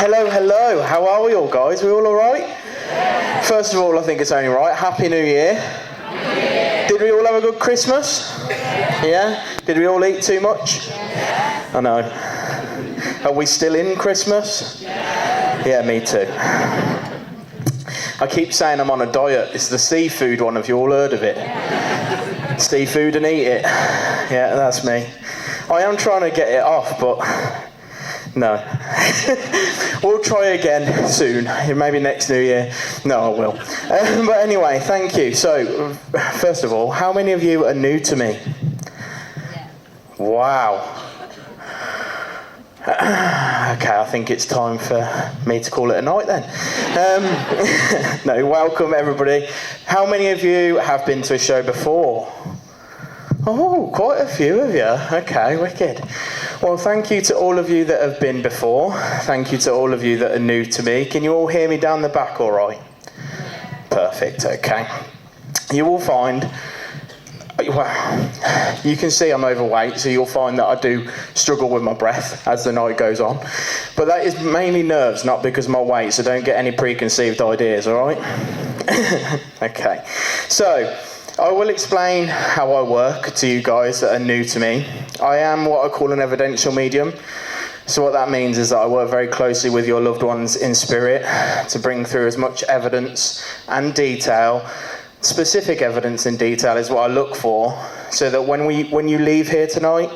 Hello. How are we all, guys? We all alright? Yeah. First of all, I think it's only right. Happy New Year. Did we all have a good Christmas? Yeah? Did we all eat too much? Yeah. I know. Are we still in Christmas? Yeah, me too. I keep saying I'm on a diet. It's the seafood one. Have you all heard of it? Seafood and eat it. Yeah, that's me. I am trying to get it off, but no. We'll try again soon. Maybe next New Year. No, I will. But anyway, thank you. So, first of all, how many of you are new to me? Wow. Okay, I think it's time for me to call it a night then. No, welcome everybody. How many of you have been to a show before? Oh, quite a few of you. Okay, wicked. Well, thank you to all of you that have been before. Thank you to all of you that are new to me. Can you all hear me down the back all right? Perfect, okay. You will find, well, you can see I'm overweight, so you'll find that I do struggle with my breath as the night goes on. But that is mainly nerves, not because of my weight, so don't get any preconceived ideas, all right? Okay, so I will explain how I work to you guys that are new to me. I am what I call an evidential medium. So what that means is that I work very closely with your loved ones in spirit to bring through as much evidence and detail. Specific evidence and detail is what I look for, so that when you leave here tonight,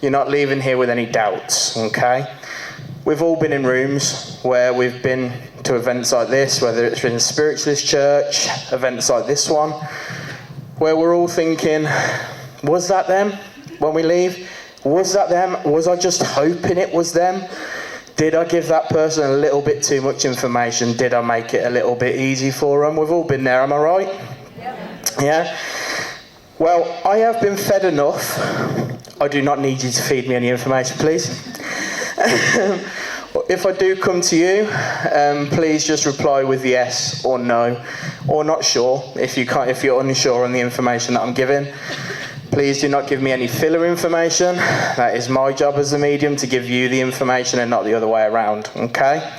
you're not leaving here with any doubts, okay? We've all been in rooms where we've been to events like this, whether it's been a spiritualist church, events like this one, where we're all thinking, was that them when we leave? Was that them? Was I just hoping it was them? Did I give that person a little bit too much information? Did I make it a little bit easy for them? We've all been there, am I right? Yeah? Well, I have been fed enough. I do not need you to feed me any information, please. If I do come to you, please just reply with yes or no, or not sure. If you're unsure on the information that I'm giving, please do not give me any filler information. That is my job as a medium, to give you the information and not the other way around, okay?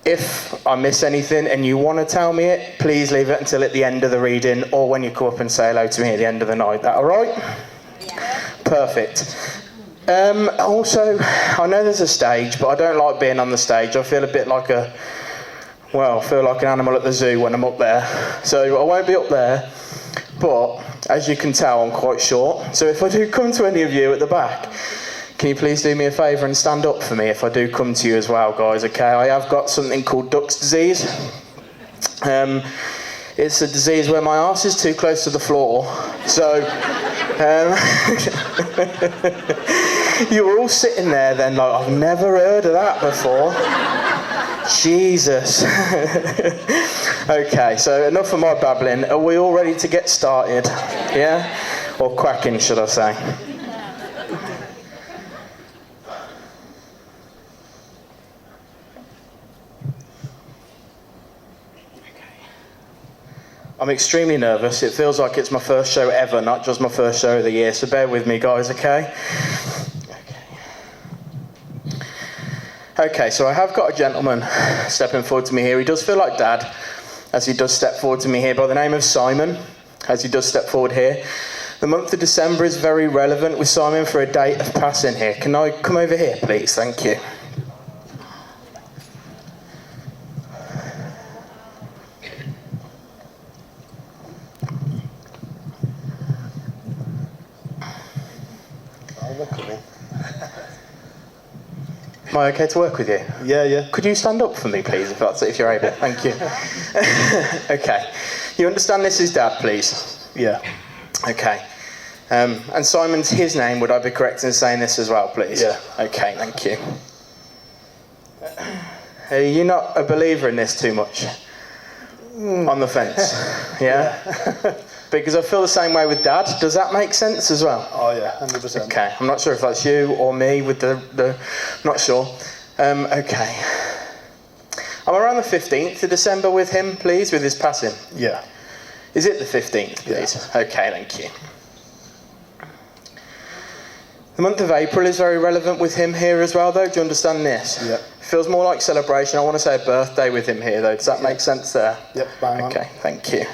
If I miss anything and you want to tell me it, please leave it until at the end of the reading, or when you come up and say hello to me at the end of the night. That all right? Yeah. Perfect. Also, I know there's a stage, but I don't like being on the stage. I feel a bit like an animal at the zoo when I'm up there. So I won't be up there, but as you can tell, I'm quite short. So if I do come to any of you at the back, can you please do me a favour and stand up for me if I do come to you as well, guys, okay? I have got something called duck's disease. It's a disease where my arse is too close to the floor. So, you were all sitting there then like, I've never heard of that before. Jesus. Okay, so enough of my babbling. Are we all ready to get started? Yeah? Or cracking, should I say? I'm extremely nervous. It feels like it's my first show ever, not just my first show of the year, so bear with me, guys, okay? Okay, so I have got a gentleman stepping forward to me here. He does feel like Dad, as he does step forward to me here, by the name of Simon, as he does step forward here. The month of December is very relevant with Simon for a date of passing here. Can I come over here, please? Thank you. Am I okay to work with you? Yeah. Could you stand up for me, please, if you're able? Thank you. Okay. You understand this is Dad, please? Yeah. Okay. And Simon's his name. Would I be correct in saying this as well, please? Yeah. Okay, thank you. Are you not a believer in this too much? On the fence? Yeah? Because I feel the same way with Dad. Does that make sense as well? Oh yeah, 100%. Okay, I'm not sure if that's you or me with the not sure. Okay. I'm around the 15th of December with him, please, with his passing. Yeah. Is it the 15th, please? Yeah. Okay, thank you. The month of April is very relevant with him here as well, though. Do you understand this? Yeah. Feels more like celebration. I want to say a birthday with him here, though. Does that make sense there? Yep, bang on. Okay, thank you.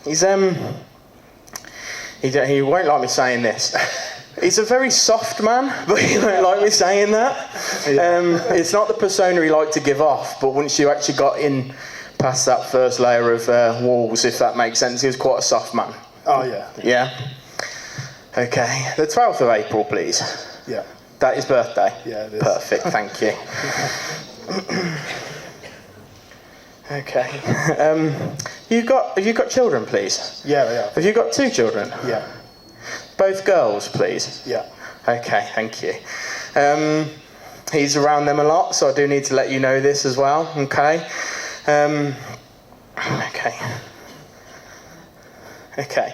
He's he won't like me saying this. He's a very soft man, but he won't like me saying that. It's not the persona he liked to give off, but once you actually got in past that first layer of walls, if that makes sense, he was quite a soft man. Oh, yeah. Yeah? Okay. The 12th of April, please. Yeah. That is birthday? Yeah, it is. Perfect, thank you. Okay. Have you got children, please? Yeah. Have you got 2 children? Yeah. Both girls, please? Yeah. Okay, thank you. He's around them a lot, so I do need to let you know this as well, okay? Okay.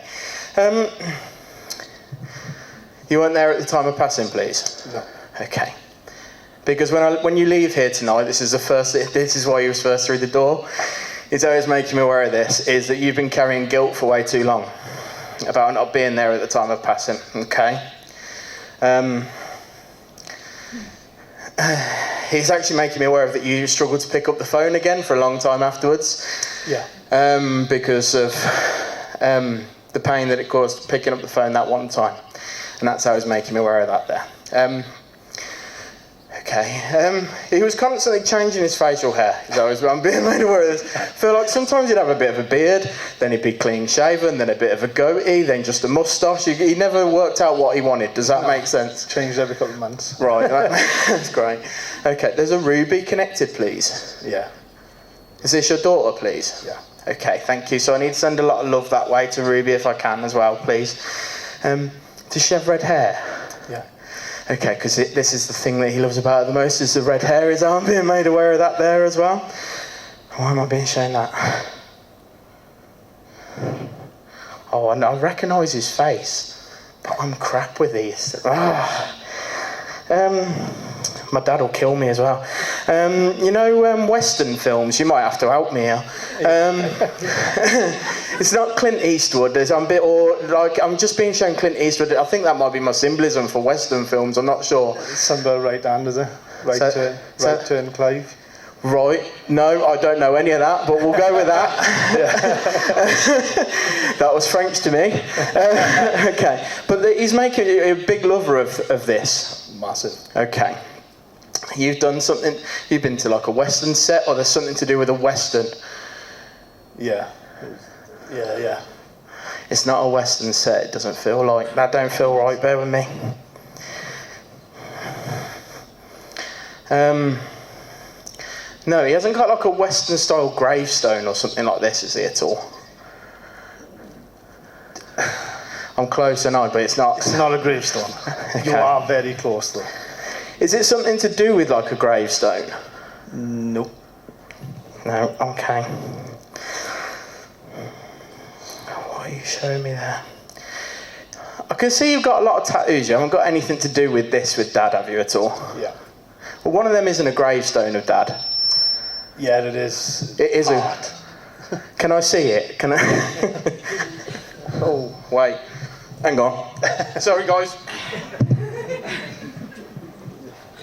You weren't there at the time of passing, please? No. Okay. Because when you leave here tonight, this is why you was first through the door. It's always making me aware of this, is that you've been carrying guilt for way too long about not being there at the time of passing, okay? He's actually making me aware of that you struggled to pick up the phone again for a long time afterwards. Yeah. Because of the pain that it caused picking up the phone that one time. And that's how he's making me aware of that there. Okay. He was constantly changing his facial hair. I'm being made aware of this. I feel like sometimes he'd have a bit of a beard, then he'd be clean shaven, then a bit of a goatee, then just a moustache. He never worked out what he wanted. Does that make sense? Changed every couple of months. Right, that's great. Okay, there's a ruby connected, please. Yeah. Is this your daughter, please? Yeah. Okay, thank you. So I need to send a lot of love that way to Ruby if I can as well, please. Does she have red hair? Yeah. Okay, because this is the thing that he loves about her the most, is the red hair. Is I'm being made aware of that there as well. Why am I being shown that? Oh, I recognise his face, but I'm crap with these. My dad will kill me as well. Western films, you might have to help me here. It's not Clint Eastwood. I'm just being shown Clint Eastwood. I think that might be my symbolism for Western films. I'm not sure. Somewhere right hand, is it? Right turn, Clive. Right. No, I don't know any of that, but we'll go with that. That was French to me. Okay. But he's making a big lover of this. Massive. Okay. You've done something, you've been to like a Western set, or there's something to do with a Western? Yeah. It's not a Western set, it doesn't feel like. That don't feel right, bear with me. No, he hasn't got like a Western style gravestone or something like this, is he, at all? I'm close, I know, but it's not. It's not a gravestone. Okay. You are very close, though. Is it something to do with like a gravestone? Nope. No, okay. What are you showing me there? I can see you've got a lot of tattoos. You haven't got anything to do with this with Dad, have you, at all? Yeah. Well, one of them isn't a gravestone of Dad. Yeah, it is. It is art. Can I see it? Can I? Oh, wait. Hang on. Sorry, guys.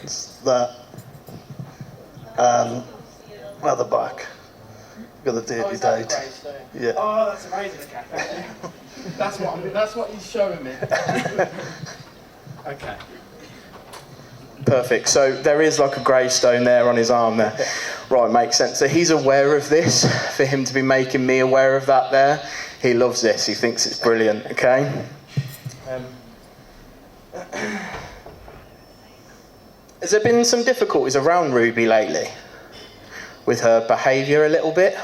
It's that. At the back. Got the date he died. Yeah. Oh, that's amazing. Okay, thank you. That's what he's showing me. Okay. Perfect. So there is like a gravestone there on his arm there. Right, makes sense. So he's aware of this. For him to be making me aware of that there, he loves this. He thinks it's brilliant. Okay. Has there been some difficulties around Ruby lately? With her behaviour a little bit?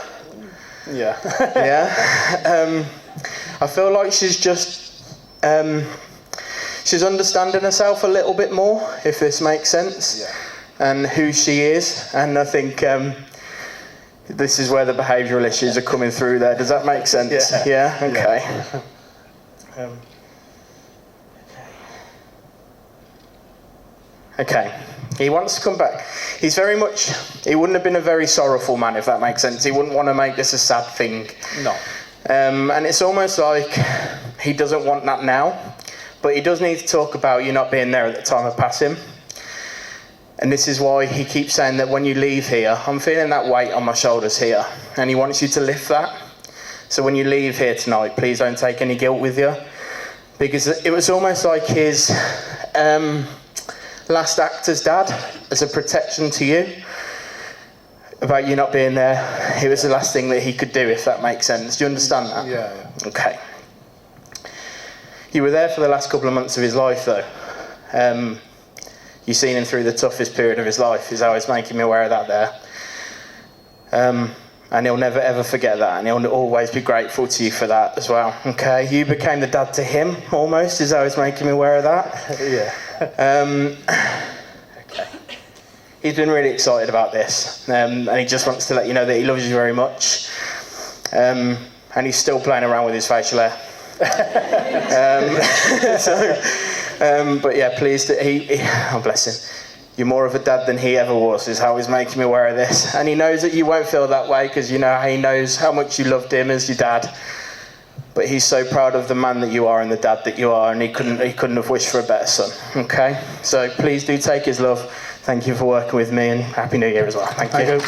Yeah. Yeah? I feel like she's just... she's understanding herself a little bit more, if this makes sense. Yeah. And who she is. And I think this is where the behavioural issues are coming through there. Does that make sense? Yeah? Okay. Yeah. Okay. He wants to come back. He's very much... He wouldn't have been a very sorrowful man, if that makes sense. He wouldn't want to make this a sad thing. No. And it's almost like he doesn't want that now, But he does need to talk about you not being there at the time of passing. And this is why he keeps saying that when you leave here, I'm feeling that weight on my shoulders here, and he wants you to lift that. So when you leave here tonight, please don't take any guilt with you, because it was almost like his last act as dad, as a protection to you, about you not being there. It was the last thing that he could do, if that makes sense. Do you understand that? Yeah. Okay. You were there for the last couple of months of his life, though. You've seen him through the toughest period of his life, is how he's making me aware of that there. And he'll never ever forget that, and he'll always be grateful to you for that as well. Okay, you became the dad to him, almost, is how he's making me aware of that. Yeah. Okay. He's been really excited about this, and he just wants to let you know that he loves you very much. And he's still playing around with his facial hair. But yeah, please, oh bless him. You're more of a dad than he ever was, is how he's making me aware of this. And he knows that you won't feel that way, because you know he knows how much you loved him as your dad. But he's so proud of the man that you are and the dad that you are, and he couldn't have wished for a better son. Okay? So please do take his love. Thank you for working with me, and Happy New Year as well. Thank you.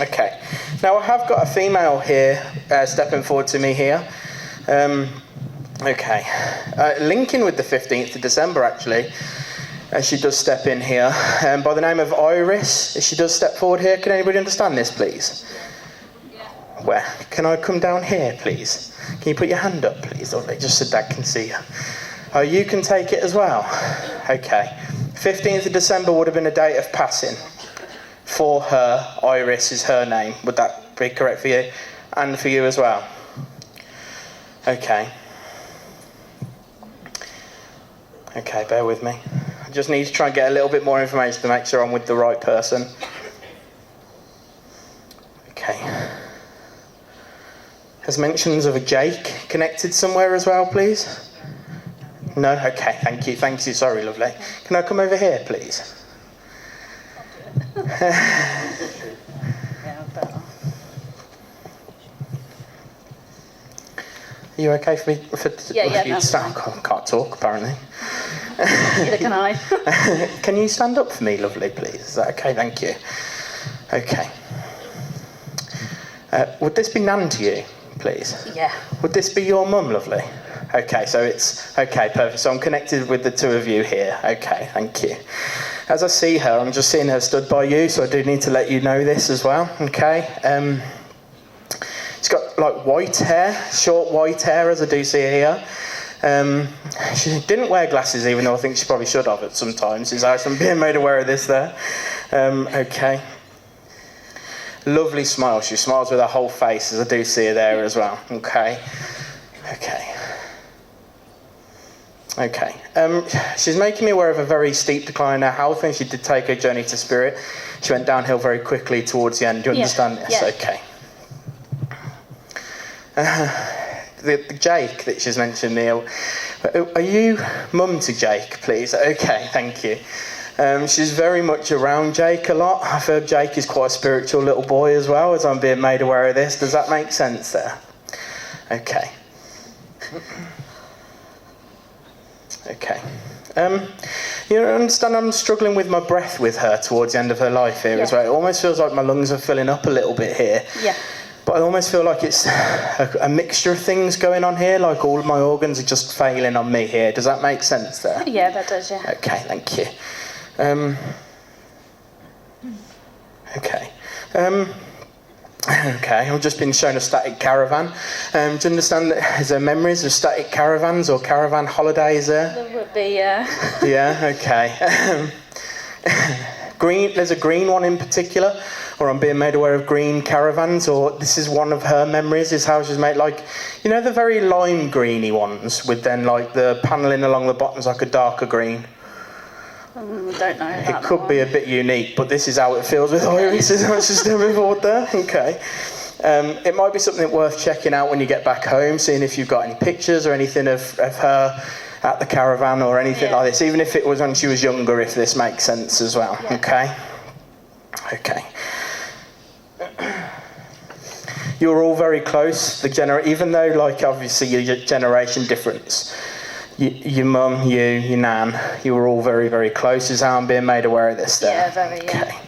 Okay. Now I have got a female here stepping forward to me here. Linking with the 15th of December actually. She does step in here. By the name of Iris, she does step forward here. Can anybody understand this, please? Yeah. Where? Can I come down here, please? Can you put your hand up, please? Or just so Dad can see you. Oh, you can take it as well? Okay. 15th of December would have been a date of passing. For her, Iris is her name. Would that be correct for you? And for you as well? Okay. Okay, bear with me. I just need to try and get a little bit more information to make sure I'm with the right person. Okay. Has mentions of a Jake connected somewhere as well, please? No? Okay, thank you. Thank you. Sorry, lovely. Can I come over here, please? Are you okay for me? No. Can't talk, apparently. Neither can I. Can you stand up for me, lovely, please? Is that okay? Thank you. Okay. Would this be Nan to you, please? Yeah. Would this be your mum, lovely? Okay, so it's... Okay, perfect. So I'm connected with the two of you here. Okay, thank you. As I see her, I'm just seeing her stood by you, so I do need to let you know this as well, okay? She's got, like, white hair, short white hair, as I do see her here. She didn't wear glasses, even though I think she probably should have at some times. Is I'm being made aware of this there. Okay. Lovely smile. She smiles with her whole face, as I do see her there as well. Okay. Okay. Okay. She's making me aware of a very steep decline in her health, and she did take her journey to spirit. She went downhill very quickly towards the end. Do you understand this? Yeah. Okay. The Jake that she's mentioned, Neil. Are you mum to Jake, please? Okay, thank you. She's very much around Jake a lot. I've heard Jake is quite a spiritual little boy as well, as I'm being made aware of this. Does that make sense there? Okay. Okay. You understand I'm struggling with my breath with her towards the end of her life here as well. It almost feels like my lungs are filling up a little bit here. Yeah. But I almost feel like it's a mixture of things going on here, like all of my organs are just failing on me here. Does that make sense there? Yeah, that does, yeah. Okay, thank you. Okay. Okay, I've just been shown a static caravan. Do you understand that? Is there memories of static caravans or caravan holidays there? There would be, Yeah, okay. Green. There's a green one in particular, or I'm being made aware of green caravans, or this is one of her memories, is how she's made, like, you know, the very lime greeny ones with then like the panelling along the bottoms like a darker green. don't know about It could be a bit unique, but this is how it feels with Iris, is what she's doing forward there. Okay. It might be something worth checking out when you get back home, seeing if you've got any pictures or anything of her at the caravan or anything like this, even if it was when she was younger, if this makes sense as well. Okay. You're all very close. Even though, like, obviously your generation difference, your mum, your nan, you were all very, very close. Is how I'm being made aware of this there. Yeah, very. Okay.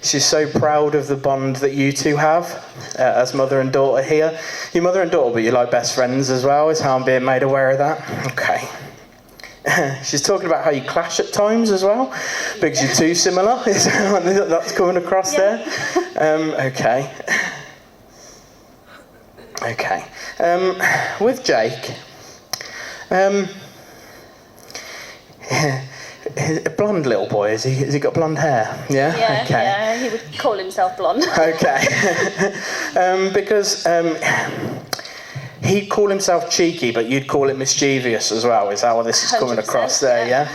She's so proud of the bond that you two have as mother and daughter here. Your mother and daughter, but you're like best friends as well, is how I'm being made aware of that. Okay. She's talking about how you clash at times as well, because you're too similar. That's coming across there. Okay. Okay. With Jake, a blonde little boy, has he got blonde hair? Yeah? Yeah, okay. yeah, he would call himself blonde. Okay. Because he'd call himself cheeky, but you'd call it mischievous as well, is how this is coming across there, yeah?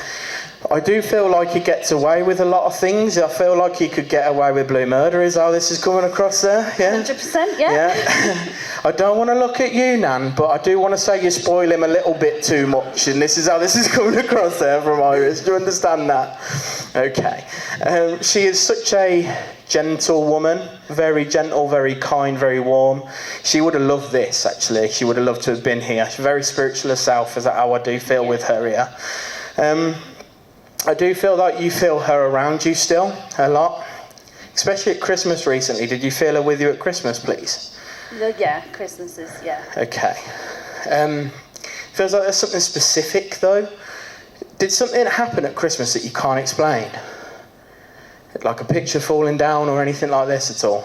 I do feel like he gets away with a lot of things. I feel like he could get away with blue murder, is how this is coming across there, yeah? 100%, yeah. Yeah. I don't want to look at you, Nan, but I do want to say you spoil him a little bit too much, and this is how this is coming across there from Iris. Do you understand that? Okay. She is such a gentle woman, very gentle, very kind, very warm. She would have loved this, actually. She would have loved to have been here. She's very spiritual herself, is that how I do feel with her here. I do feel like you feel her around you still, a lot. Especially at Christmas recently. Did you feel her with you at Christmas, please? Yeah, Christmases, yeah. Okay. Feels like there's something specific, though. Did something happen at Christmas that you can't explain? Like a picture falling down or anything like this at all?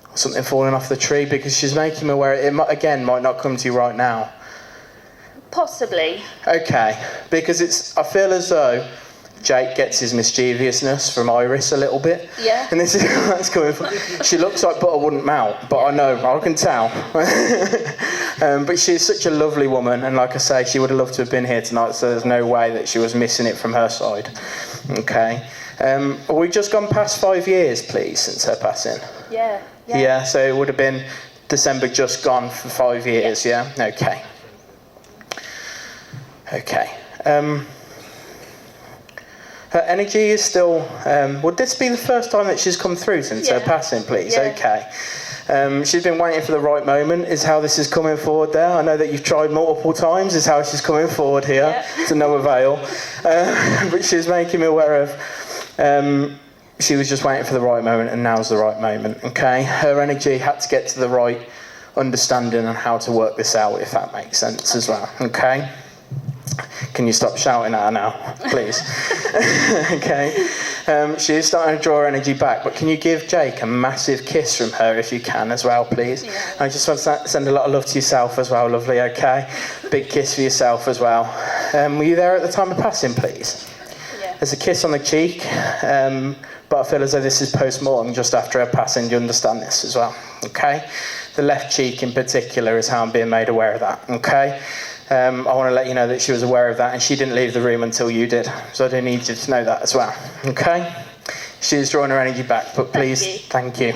Or something falling off the tree? Because she's making me aware it might not come to you right now. Possibly. Okay, because I feel as though Jake gets his mischievousness from Iris a little bit. Yeah. And this is where that's coming from. She looks like butter wouldn't melt, but I know, I can tell. But she's such a lovely woman, and like I say, she would have loved to have been here tonight, so there's no way that she was missing it from her side. Okay. We've just gone past 5 years, please, since her passing. Yeah. Yeah, so it would have been December just gone for 5 years, yeah? Okay. Okay. Her energy is still... would this be the first time that she's come through since her passing, please? Yeah. Okay. She's been waiting for the right moment, is how this is coming forward there. I know that you've tried multiple times, is how she's coming forward here, to no avail. But she's making me aware of... she was just waiting for the right moment, and now's the right moment, okay? Her energy had to get to the right understanding on how to work this out, if that makes sense as well, okay? Can you stop shouting at her now, please? Okay. She is starting to draw her energy back, but can you give Jake a massive kiss from her if you can as well, please? Yeah. I just want to send a lot of love to yourself as well, lovely, okay? Big kiss for yourself as well. Were you there at the time of passing, please? Yeah. There's a kiss on the cheek, but I feel as though this is post-mortem just after her passing. Do you understand this as well? Okay? The left cheek in particular is how I'm being made aware of that, okay? I want to let you know that she was aware of that, and she didn't leave the room until you did. So I do need you to know that as well. Okay? She is drawing her energy back, but please, thank you.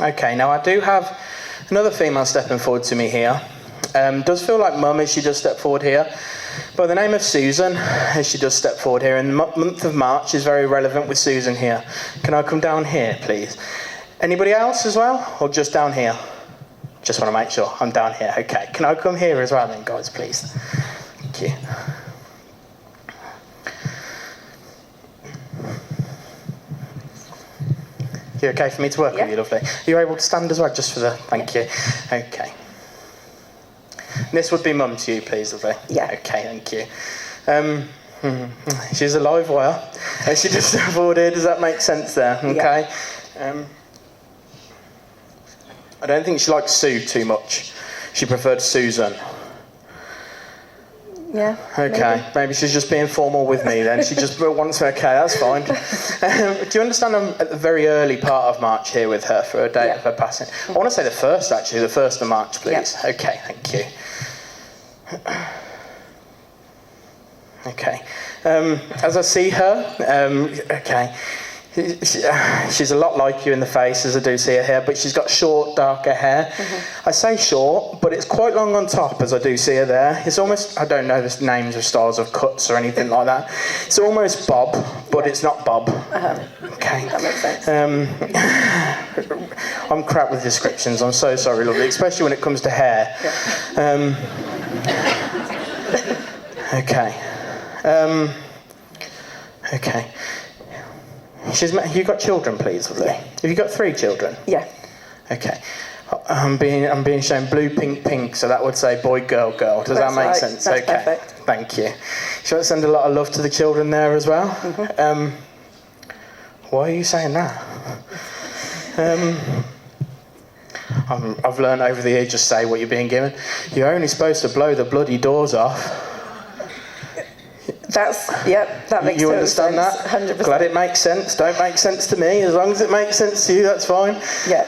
Okay, now I do have another female stepping forward to me here. Does feel like Mum as she does step forward here. By the name of Susan, as she does step forward here. And the month of March is very relevant with Susan here. Can I come down here, please? Anybody else as well? Or just down here? Just want to make sure I'm down here. Okay, can I come here as well then, guys, please? Thank you. You okay for me to work with you, lovely? Are you able to stand as well, just for the... Thank you. Okay. This would be Mum to you, please, lovely? Yeah. Okay, thank you. She's a live wire. She just stepped forward here. Does that make sense there? Okay. Yeah. I don't think she likes Sue too much. She preferred Susan. Yeah. Okay, maybe. maybe she's just being formal with me then. She just wants, okay, that's fine. Do you understand I'm at the very early part of March here with her for a date of her passing? I want to say the 1st, actually, the 1st of March, please. Yeah. Okay, thank you. Okay. As I see her, okay, she's a lot like you in the face as I do see her here, but she's got short, darker hair. I say short, but it's quite long on top as I do see her there. It's almost, I don't know the names of styles of cuts or anything like that. It's almost bob, but it's not bob. Okay. That makes sense. I'm crap with descriptions, I'm so sorry, lovely, especially when it comes to hair. Okay. Okay. You got children, please, lovely? Have you got 3 children? Yeah. Okay. I'm being shown blue, pink, pink, so that would say boy, girl, girl. Does that make sense? That's okay. perfect. Thank you. Should I send a lot of love to the children there as well? Why are you saying that? I've learned over the years, just say what you're being given. You're only supposed to blow the bloody doors off. That makes You total understand sense. that? 100%. Glad it makes sense. Don't make sense to me. As long as it makes sense to you, that's fine. Yeah.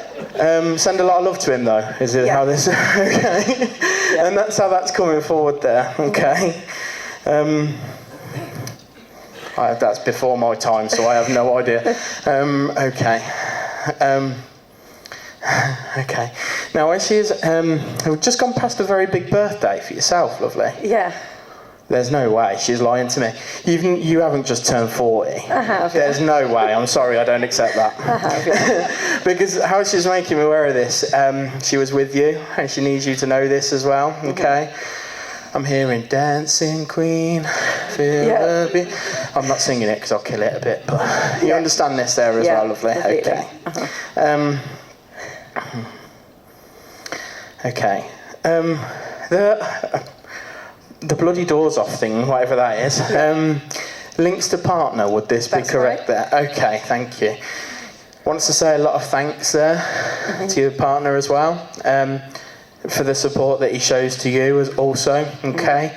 Send a lot of love to him, though. Is it how this? Okay. Yeah. And that's how that's coming forward there. Okay. That's before my time, so I have no idea. Okay. Okay. Now, when she's we've just gone past a very big birthday for yourself, lovely. Yeah. There's no way. She's lying to me. You haven't just turned 40. I have, yeah. There's no way. I'm sorry, I don't accept that. I have, yeah. Because how she's making me aware of this, she was with you, and she needs you to know this as well, okay? I'm hearing Dancing Queen, feel the beat. I'm not singing it because I'll kill it a bit, but you understand this there as well, lovely? Completely. Okay. Okay. The bloody doors off thing, whatever that is, links to partner, would this be correct there? Okay, thank you. Wants to say a lot of thanks there to your partner as well, for the support that he shows to you as also, okay?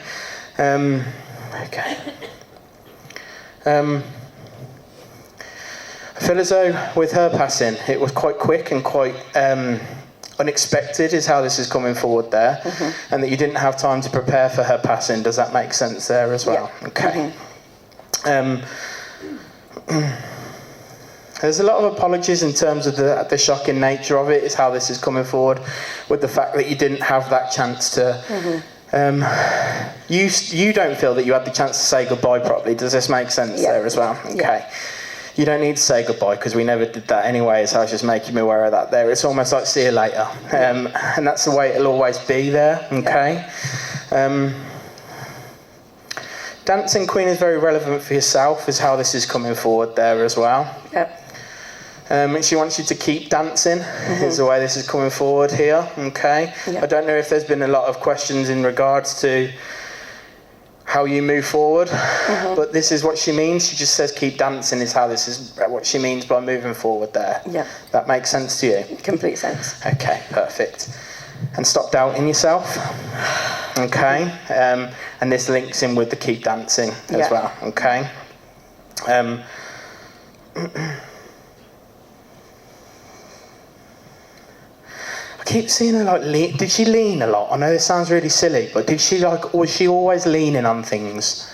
Okay. I feel as though with her passing, it was quite quick and quite unexpected is how this is coming forward there, and that you didn't have time to prepare for her passing. Does that make sense there as well? Yeah. Okay. There's a lot of apologies in terms of the shocking nature of it, is how this is coming forward, with the fact that you didn't have that chance to you don't feel that you had the chance to say goodbye properly. Does this make sense there as well? Okay. Yeah. You don't need to say goodbye because we never did that anyway, so I was just making me aware of that there. It's almost like see you later. And that's the way it'll always be there, okay? Dancing Queen is very relevant for yourself, is how this is coming forward there as well. Yep. She wants you to keep dancing, is the way this is coming forward here, okay? Yep. I don't know if there's been a lot of questions in regards to how you move forward, but this is what she means. She just says keep dancing is how this is what she means by moving forward there. Yeah. That makes sense to you? Complete sense. Okay, perfect. And stop doubting yourself, okay? And this links in with the keep dancing as well, okay? I keep seeing her like lean. Did she lean a lot? I know this sounds really silly, but was she always leaning on things?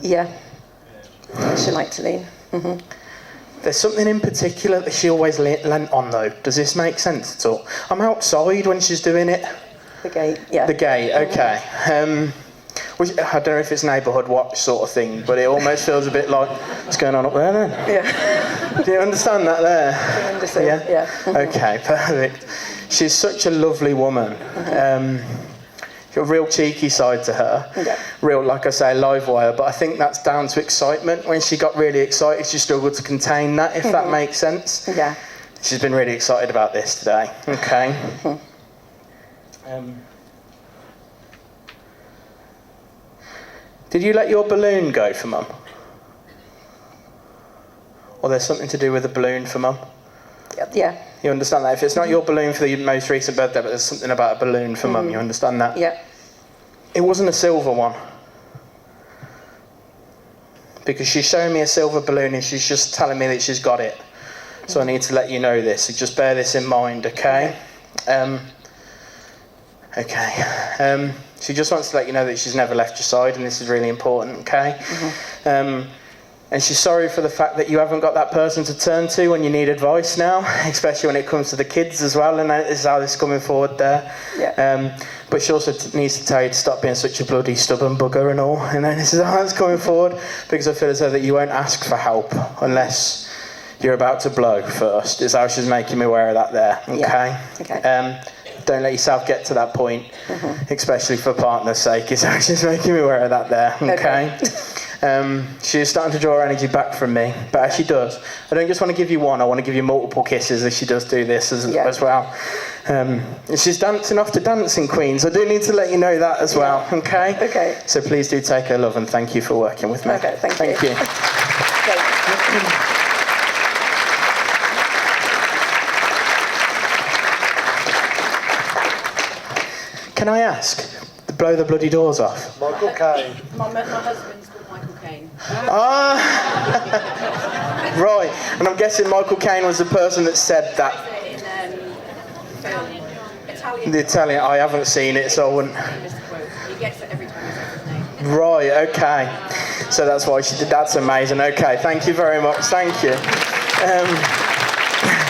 Yeah. She liked to lean. There's something in particular that she always leant on though. Does this make sense at all? I'm outside when she's doing it. The gate, yeah. The gate, okay. I don't know if it's neighbourhood watch sort of thing, but it almost feels a bit like, what's going on up there then? Yeah. Do you understand that there? I understand. Yeah. Okay, perfect. She's such a lovely woman. Got a real cheeky side to her. Yeah. Real, like I say, live wire, but I think that's down to excitement. When she got really excited, she struggled to contain that, if that makes sense. Yeah. She's been really excited about this today. Okay. Did you let your balloon go for Mum? Or there's something to do with the balloon for Mum? Yeah. You understand that? If it's not your balloon for the most recent birthday, but there's something about a balloon for Mum, you understand that? Yeah. It wasn't a silver one. because she's showing me a silver balloon and she's just telling me that she's got it. So I need to let you know this. So just bear this in mind, okay? She just wants to let you know that she's never left your side, and this is really important, okay? And she's sorry for the fact that you haven't got that person to turn to when you need advice now, especially when it comes to the kids as well, and this is how this is coming forward there. Yeah. But she also needs to tell you to stop being such a bloody stubborn bugger and all, and then this is how it's coming forward, because I feel as though that you won't ask for help unless you're about to blow first, is how she's making me aware of that there, okay? Yeah. Okay. Don't let yourself get to that point, especially for partner's sake, is how she's making me aware of that there, okay? She's starting to draw her energy back from me, but as she does, I don't just want to give you one, I want to give you multiple kisses as she does do this as well. She's dancing off to Dancing Queens. I do need to let you know that as well, okay? Okay. So please do take her love, and thank you for working with me. Okay, thank you. Can I ask, blow the bloody doors off? Michael Caine. My husband's called Michael Caine. Right, and I'm guessing Michael Caine was the person that said that. In film. Italian. The Italian, I haven't seen it, so I wouldn't. He gets it every time he says his name. Right, okay. So that's why she did. That's amazing. Okay, thank you very much. Thank you.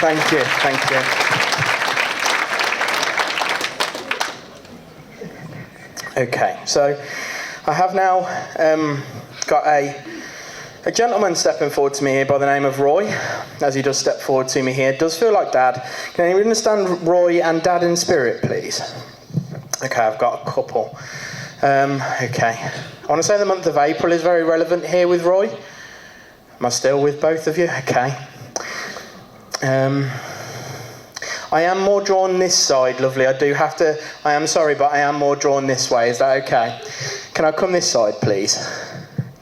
Thank you. Okay, so I have now got a gentleman stepping forward to me here by the name of Roy, as he does step forward to me here. Does feel like Dad. Can you understand Roy and Dad in spirit, please? Okay, I've got a couple. Okay, I want to say the month of April is very relevant here with Roy. Am I still with both of you? Okay. I am more drawn this side, lovely. I am sorry, but I am more drawn this way. Is that okay? Can I come this side, please?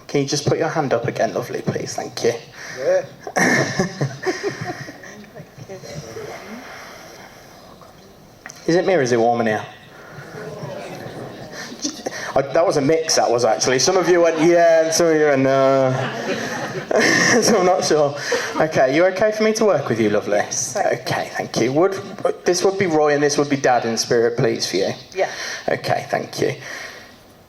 Can you just put your hand up again, lovely, please? Thank you. Yeah. Is it me or is it warm in here? That was a mix, that was actually. Some of you went, yeah, and some of you went, no. So I'm not sure. Okay, you okay for me to work with you, lovely? Yes. Okay, thank you. This would be Roy and this would be Dad in spirit, please, for you? Yeah. Okay, thank you.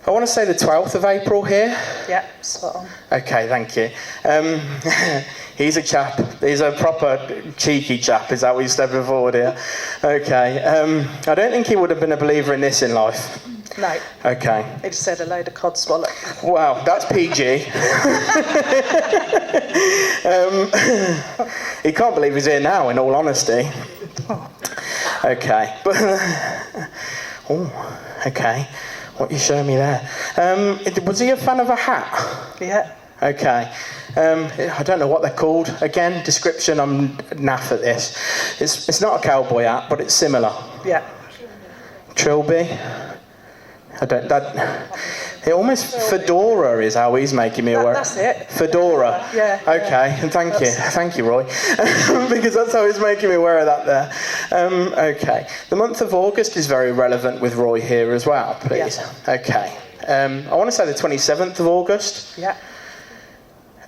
I want to say the 12th of April here. Yeah, spot on. Okay, thank you. He's a chap. He's a proper cheeky chap, is that what he's stepping forward here? Okay. I don't think he would have been a believer in this in life. No. Okay. He just said a load of cod swallow. Wow, that's PG. He can't believe he's here now, in all honesty. Okay. Oh, okay. What are you showing me there? Was he a fan of a hat? Yeah. Okay. I don't know what they're called. Again, description, I'm naff at this. It's not a cowboy hat, but it's similar. Yeah. Trilby. It almost fedora is how he's making me aware. That's it. Fedora. Yeah. Okay, and thank you, Roy, because that's how he's making me aware of that there. Okay, the month of August is very relevant with Roy here as well, please. Yeah. Okay, I want to say the 27th of August. Yeah.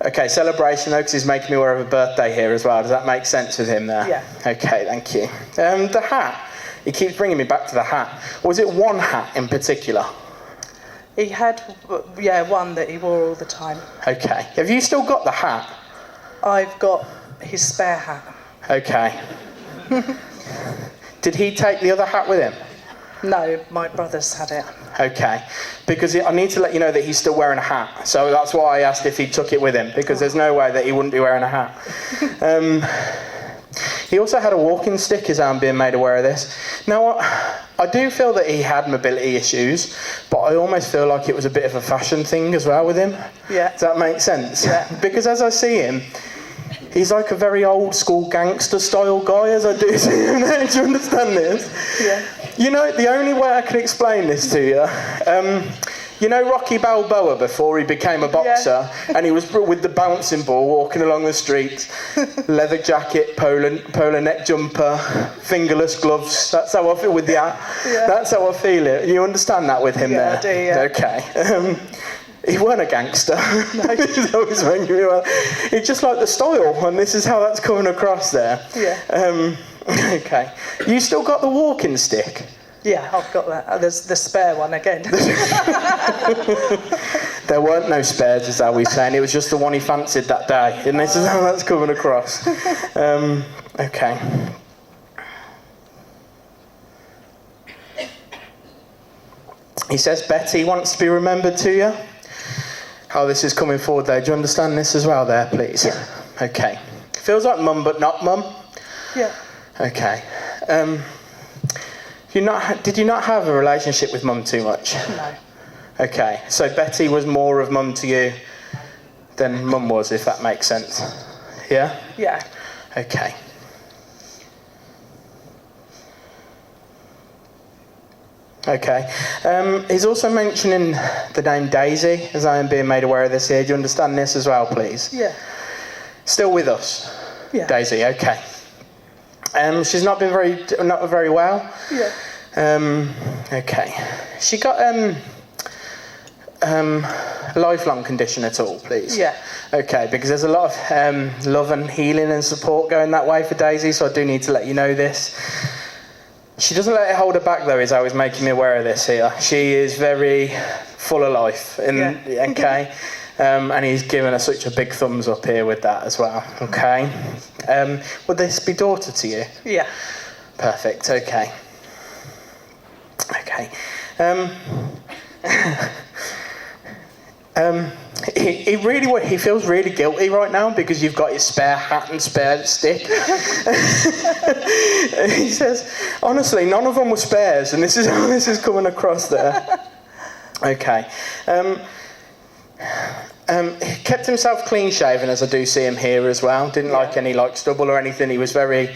Okay, celebration though, because he's making me aware of a birthday here as well. Does that make sense with him there? Yeah. Okay, thank you. The hat. He keeps bringing me back to the hat. Was it one hat in particular? He had, one that he wore all the time. Okay. Have you still got the hat? I've got his spare hat. Okay. Did he take the other hat with him? No, my brother's had it. Okay. Because I need to let you know that he's still wearing a hat. So that's why I asked if he took it with him, because there's no way that he wouldn't be wearing a hat. He also had a walking stick, as I'm being made aware of this. Now, I do feel that he had mobility issues, but I almost feel like it was a bit of a fashion thing as well with him. Yeah. Does that make sense? Yeah. Because as I see him, he's like a very old school gangster style guy, as I do see him. Do you understand this? Yeah. You know, the only way I can explain this to you, you know Rocky Balboa before he became a boxer, and he was with the bouncing ball walking along the streets, leather jacket, polo neck jumper, fingerless gloves. That's how I feel with the hat. Yeah. That's how I feel it. You understand that with him there? I do, yeah. Okay. He weren't a gangster. He's always making me well. He just liked the style, and this is how that's coming across there. Yeah. Okay. You still got the walking stick? Yeah, I've got that. There's the spare one again. There weren't no spares, is how we're saying. It was just the one he fancied that day, and this is how that's coming across. Okay. He says Betty wants to be remembered to you. How this is coming forward there. Do you understand this as well there, please? Yeah. Okay. Feels like mum, but not mum. Yeah. Okay. Did you not have a relationship with mum too much? No. Okay. So Betty was more of mum to you than mum was, if that makes sense. Yeah? Yeah. Okay. Okay. He's also mentioning the name Daisy, as I am being made aware of this here. Do you understand this as well, please? Yeah. Still with us? Yeah. Daisy, okay. She's not been very well. Yeah. Okay. She got a lifelong condition at all, please? Yeah. Okay, because there's a lot of love and healing and support going that way for Daisy, so I do need to let you know this. She doesn't let it hold her back, though, is always making me aware of this here. She is very full of life, okay? And he's given her such a big thumbs up here with that as well, okay? Would this be daughter to you? Yeah. Perfect, okay. Okay. He feels really guilty right now because you've got his spare hat and spare stick. He says, honestly, none of them were spares, and this is how this is coming across there. Okay. He kept himself clean shaven, as I do see him here as well. Didn't like any stubble or anything. He was very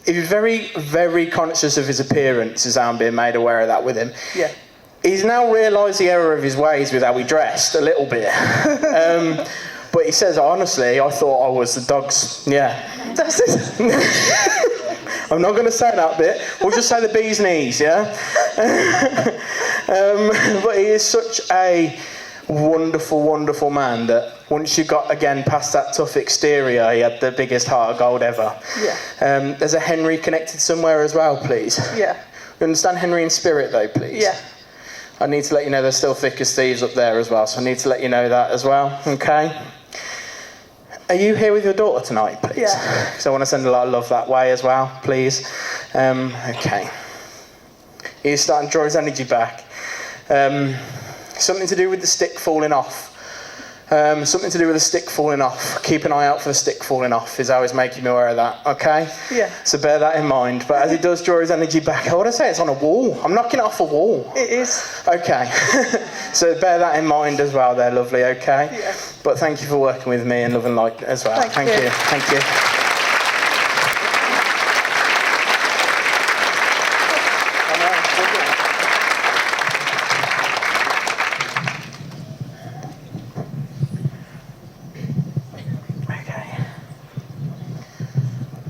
he was very, very conscious of his appearance, as I'm being made aware of that with him. Yeah. He's now realised the error of his ways with how he dressed a little bit. But he says, honestly, I thought I was the dog's... Yeah. That's it. I'm not going to say that bit. We'll just say the bee's knees, yeah? But he is such a wonderful, wonderful man that once you got, again, past that tough exterior, he had the biggest heart of gold ever. Yeah. There's a Henry connected somewhere as well, please. Yeah. You understand Henry in spirit, though, please? Yeah. I need to let you know there's still thick as thieves up there as well, so I need to let you know that as well, okay? Are you here with your daughter tonight, please? Yeah. Because I want to send a lot of love that way as well, please. Okay. He's starting to draw his energy back. Something to do with the stick falling off. Something to do with the stick falling off. Keep an eye out for the stick falling off is how he's making me aware of that, okay? Yeah. So bear that in mind. But as he does draw his energy back, I want to say it's on a wall. I'm knocking it off a wall. It is. Okay. So bear that in mind as well there, lovely, okay? Yeah. But thank you for working with me and Love and Light as well. Thank you. Thank you.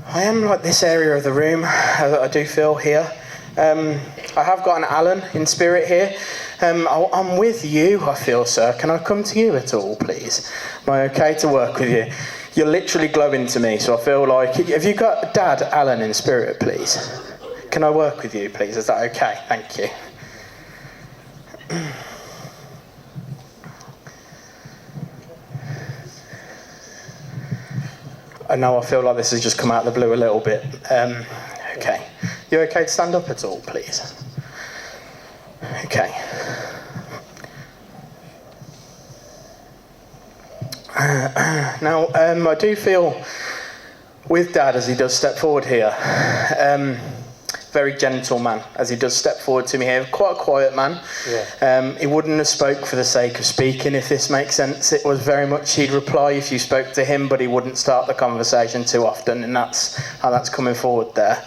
I am like this area of the room that I do feel here. I have got an Allan in spirit here. I'm with you, I feel, sir. Can I come to you at all, please? Am I okay to work with you? You're literally glowing to me, so I feel like... Have you got Dad Allan in spirit, please? Can I work with you, please? Is that okay? Thank you. I know I feel like this has just come out of the blue a little bit. Okay. You okay to stand up at all, please? Okay. Now, I do feel with Dad as he does step forward here, very gentle man as he does step forward to me here, quite a quiet man. Yeah. He wouldn't have spoke for the sake of speaking, if this makes sense. It was very much he'd reply if you spoke to him, but he wouldn't start the conversation too often, and that's how that's coming forward there.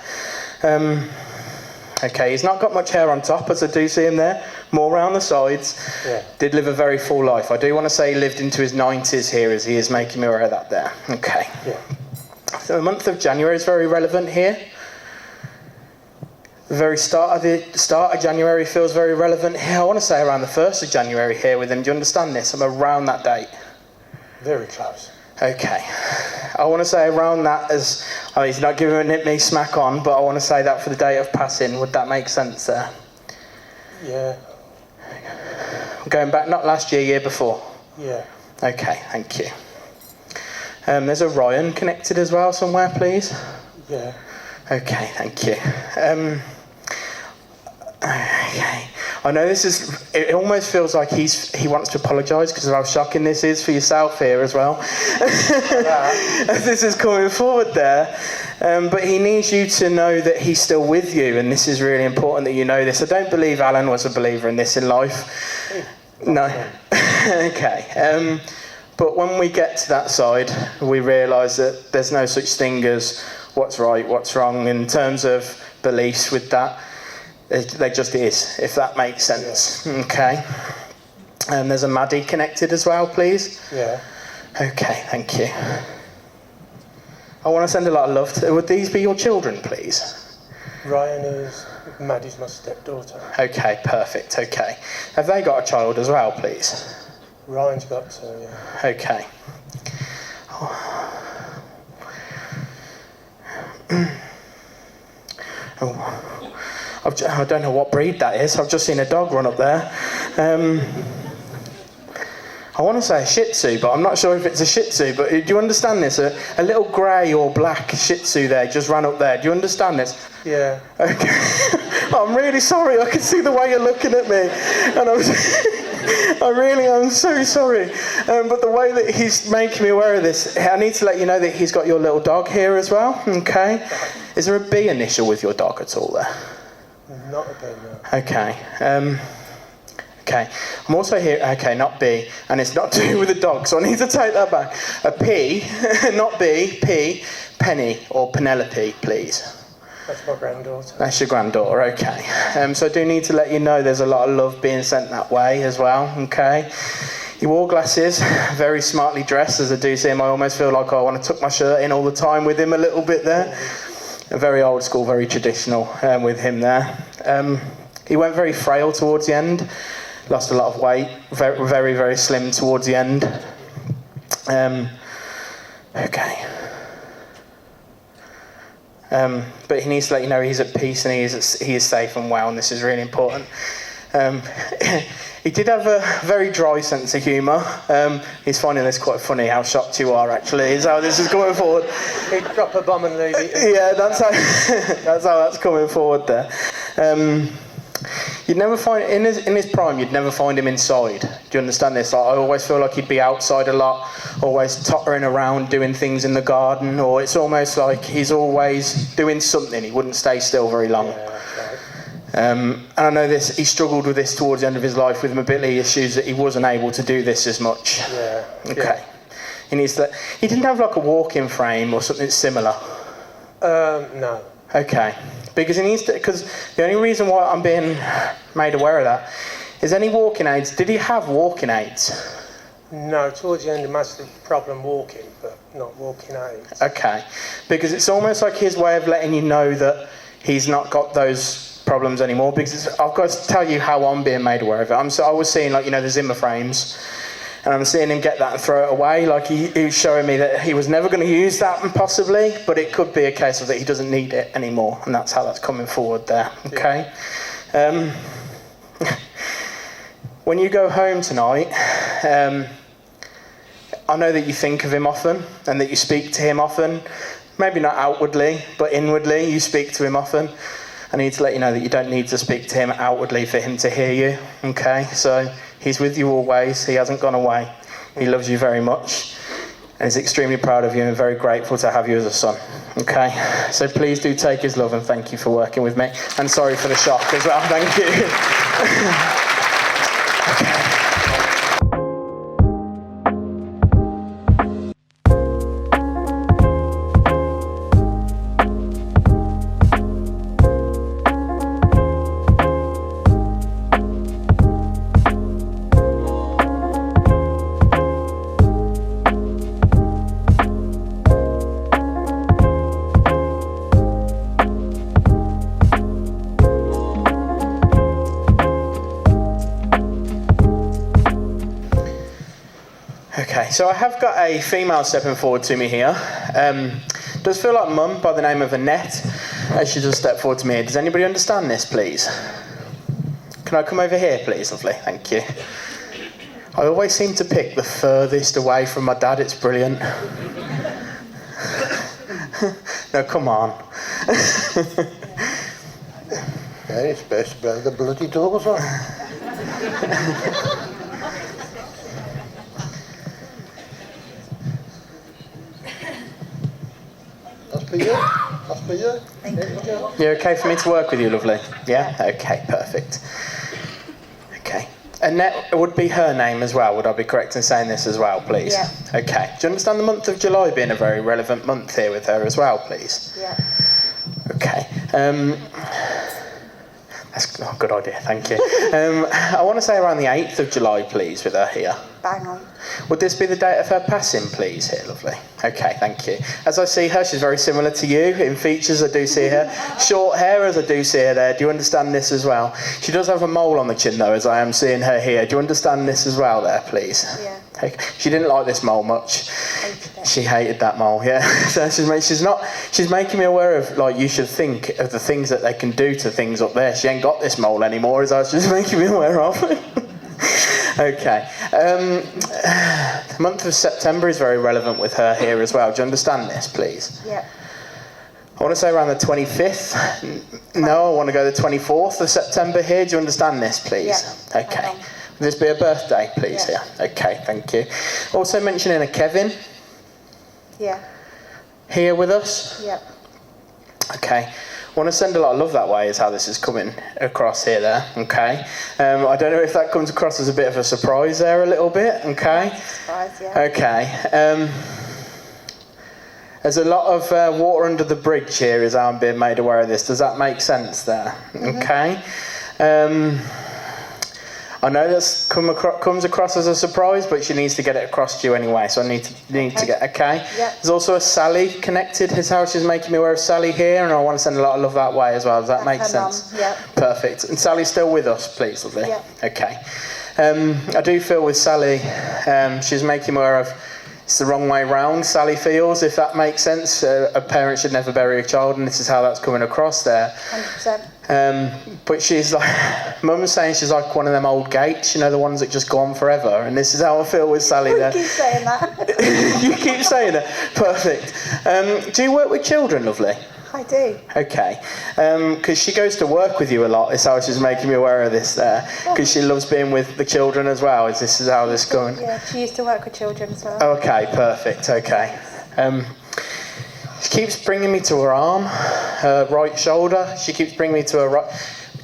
Okay, he's not got much hair on top, as I do see him there, more around the sides. Yeah. Did live a very full life. I do want to say he lived into his 90s here, as he is making me aware of that there. Okay. Yeah. So the month of January is very relevant here. The very start of January feels very relevant here. I want to say around the 1st of January here with him. Do you understand this? I'm around that date. Very close. Okay. I want to say around that as... Oh, he's not giving me smack on, but I want to say that for the date of passing. Would that make sense there? Yeah. Going back, not last year, year before? Yeah. Okay, thank you. There's a Ryan connected as well somewhere, please. Yeah. Okay, thank you. Okay. I know this is... It almost feels like he wants to apologise because of how shocking this is for yourself here as well. As this is coming forward there. But he needs you to know that he's still with you, and this is really important that you know this. I don't believe Allan was a believer in this in life. No. Okay. But when we get to that side, we realise that there's no such thing as what's right, what's wrong in terms of beliefs with that. They just is, if that makes sense. Yeah. Okay. And there's a Maddie connected as well, please. Yeah. Okay, thank you. I want to send a lot of love to... Would these be your children, please? Ryan is... Maddie's my stepdaughter. Okay, perfect, okay. Have they got a child as well, please? Ryan's got two, yeah. Okay. I don't know what breed that is. I've just seen a dog run up there. I want to say a Shih Tzu, but I'm not sure if it's a Shih Tzu. But do you understand this? A little grey or black Shih Tzu there just ran up there. Do you understand this? Yeah. Okay. I'm really sorry. I can see the way you're looking at me, and I really am so sorry. But the way that he's making me aware of this, I need to let you know that he's got your little dog here as well. Okay. Is there a B initial with your dog at all there? Not a B, no. Okay. Okay, I'm also here, okay, not B, and it's not to do with the dog, so I need to take that back. A P, not B, P, Penny, or Penelope, please. That's my granddaughter. That's your granddaughter, okay. So I do need to let you know there's a lot of love being sent that way as well, okay. He wore glasses, very smartly dressed, as I do see him. I almost feel like I want to tuck my shirt in all the time with him a little bit there. Very old school, very traditional with him there. He went very frail towards the end. Lost a lot of weight, very, very, very slim towards the end. Okay. But he needs to let you know he's at peace and he is safe and well, and this is really important. He did have a very dry sense of humour. He's finding this quite funny, how shocked you are actually, is how this is coming forward. He'd drop a bomb and leave it. Yeah, that's how that's coming forward there. You'd never find in his prime. You'd never find him inside. Do you understand this? Like, I always feel like he'd be outside a lot, always tottering around, doing things in the garden, or it's almost like he's always doing something. He wouldn't stay still very long. Yeah, that's right. And I know this. He struggled with this towards the end of his life with mobility issues, that he wasn't able to do this as much. Yeah. Okay. Yeah. He needs to. He didn't have like a walking frame or something similar. No. Okay. Because he needs to, because the only reason why I'm being made aware of that is any walking aids. Did he have walking aids? No, towards the end, a massive problem walking, but not walking aids. Okay. Because it's almost like his way of letting you know that he's not got those problems anymore. Because I've got to tell you how I'm being made aware of it. I was seeing, like, the Zimmer frames. And I'm seeing him get that and throw it away. Like he was showing me that he was never going to use that, possibly, but it could be a case of that he doesn't need it anymore, and that's how that's coming forward there. Okay. Yeah. When you go home tonight, I know that you think of him often and that you speak to him often. Maybe not outwardly, but inwardly you speak to him often. I need to let you know that you don't need to speak to him outwardly for him to hear you. Okay, so he's with you always. He hasn't gone away. He loves you very much. And he's extremely proud of you and very grateful to have you as a son. Okay, so please do take his love and thank you for working with me. And sorry for the shock as well. Thank you. Okay, so I have got a female stepping forward to me here. Does feel like mum by the name of Annette. She just stepped forward to me here. Does anybody understand this, please? Can I come over here, please? Lovely, thank you. I always seem to pick the furthest away from my dad. It's brilliant. No, come on. Yeah, it's best to blow the bloody doors on. That's for you. That's for you. Thank you. You're okay for me to work with you, lovely? Yeah? Okay, perfect. Okay. Annette would be her name as well. Would I be correct in saying this as well, please? Yeah. Okay. Do you understand the month of July being a very relevant month here with her as well, please? Yeah. Okay. That's a good idea, thank you. I want to say around the 8th of July, please, with her here. Bang on. Would this be the date of her passing, please, here, lovely? Okay, thank you. As I see her, she's very similar to you in features. I do see her. Short hair, as I do see her there. Do you understand this as well? She does have a mole on the chin, though, as I am seeing her here. Do you understand this as well there, please? Yeah. Okay. She didn't like this mole much. Hated it. She hated that mole, yeah. So she's making me aware of, like, you should think of the things that they can do to things up there. She ain't got this mole anymore, as I was just making me aware of. Okay. The month of September is very relevant with her here as well. Do you understand this, please? Yeah. I want to say around the 25th. No, I want to go the 24th of September here. Do you understand this, please? Yeah. Okay. Would this be a birthday, please, Yeah. here? Okay, thank you. Also mentioning a Kevin Yeah. here with us. Yeah. Okay. I want to send a lot of love that way is how this is coming across here there, okay? I don't know if that comes across as a bit of a surprise there a little bit, okay? Surprise, yeah. Okay. There's a lot of water under the bridge here as I'm being made aware of this. Does that make sense there? Mm-hmm. Okay. I know this comes across as a surprise, but she needs to get it across to you anyway, so I need to get, okay? Yep. There's also a Sally connected. His house is making me aware of Sally here, and I want to send a lot of love that way as well. Does that make That's her sense? mum, yep. Perfect. And Sally's still with us, please, lovely? Yep. Okay. I do feel with Sally, she's making me aware of it's the wrong way round, Sally feels, if that makes sense. A parent should never bury a child, and this is how that's coming across there. 100%. But she's like, Mum's saying she's like one of them old gates, you know, the ones that just go on forever. And this is how I feel with Sally there. You keep saying that. You keep saying it. Perfect. Do you work with children, lovely? I do. Okay. Because she goes to work with you a lot, is how she's making me aware of this there. Because she loves being with the children as well. This is how this is going. Yeah, she used to work with children as well. Okay, perfect. Okay. She keeps bringing me to her arm, her right shoulder. She keeps bringing me to her right.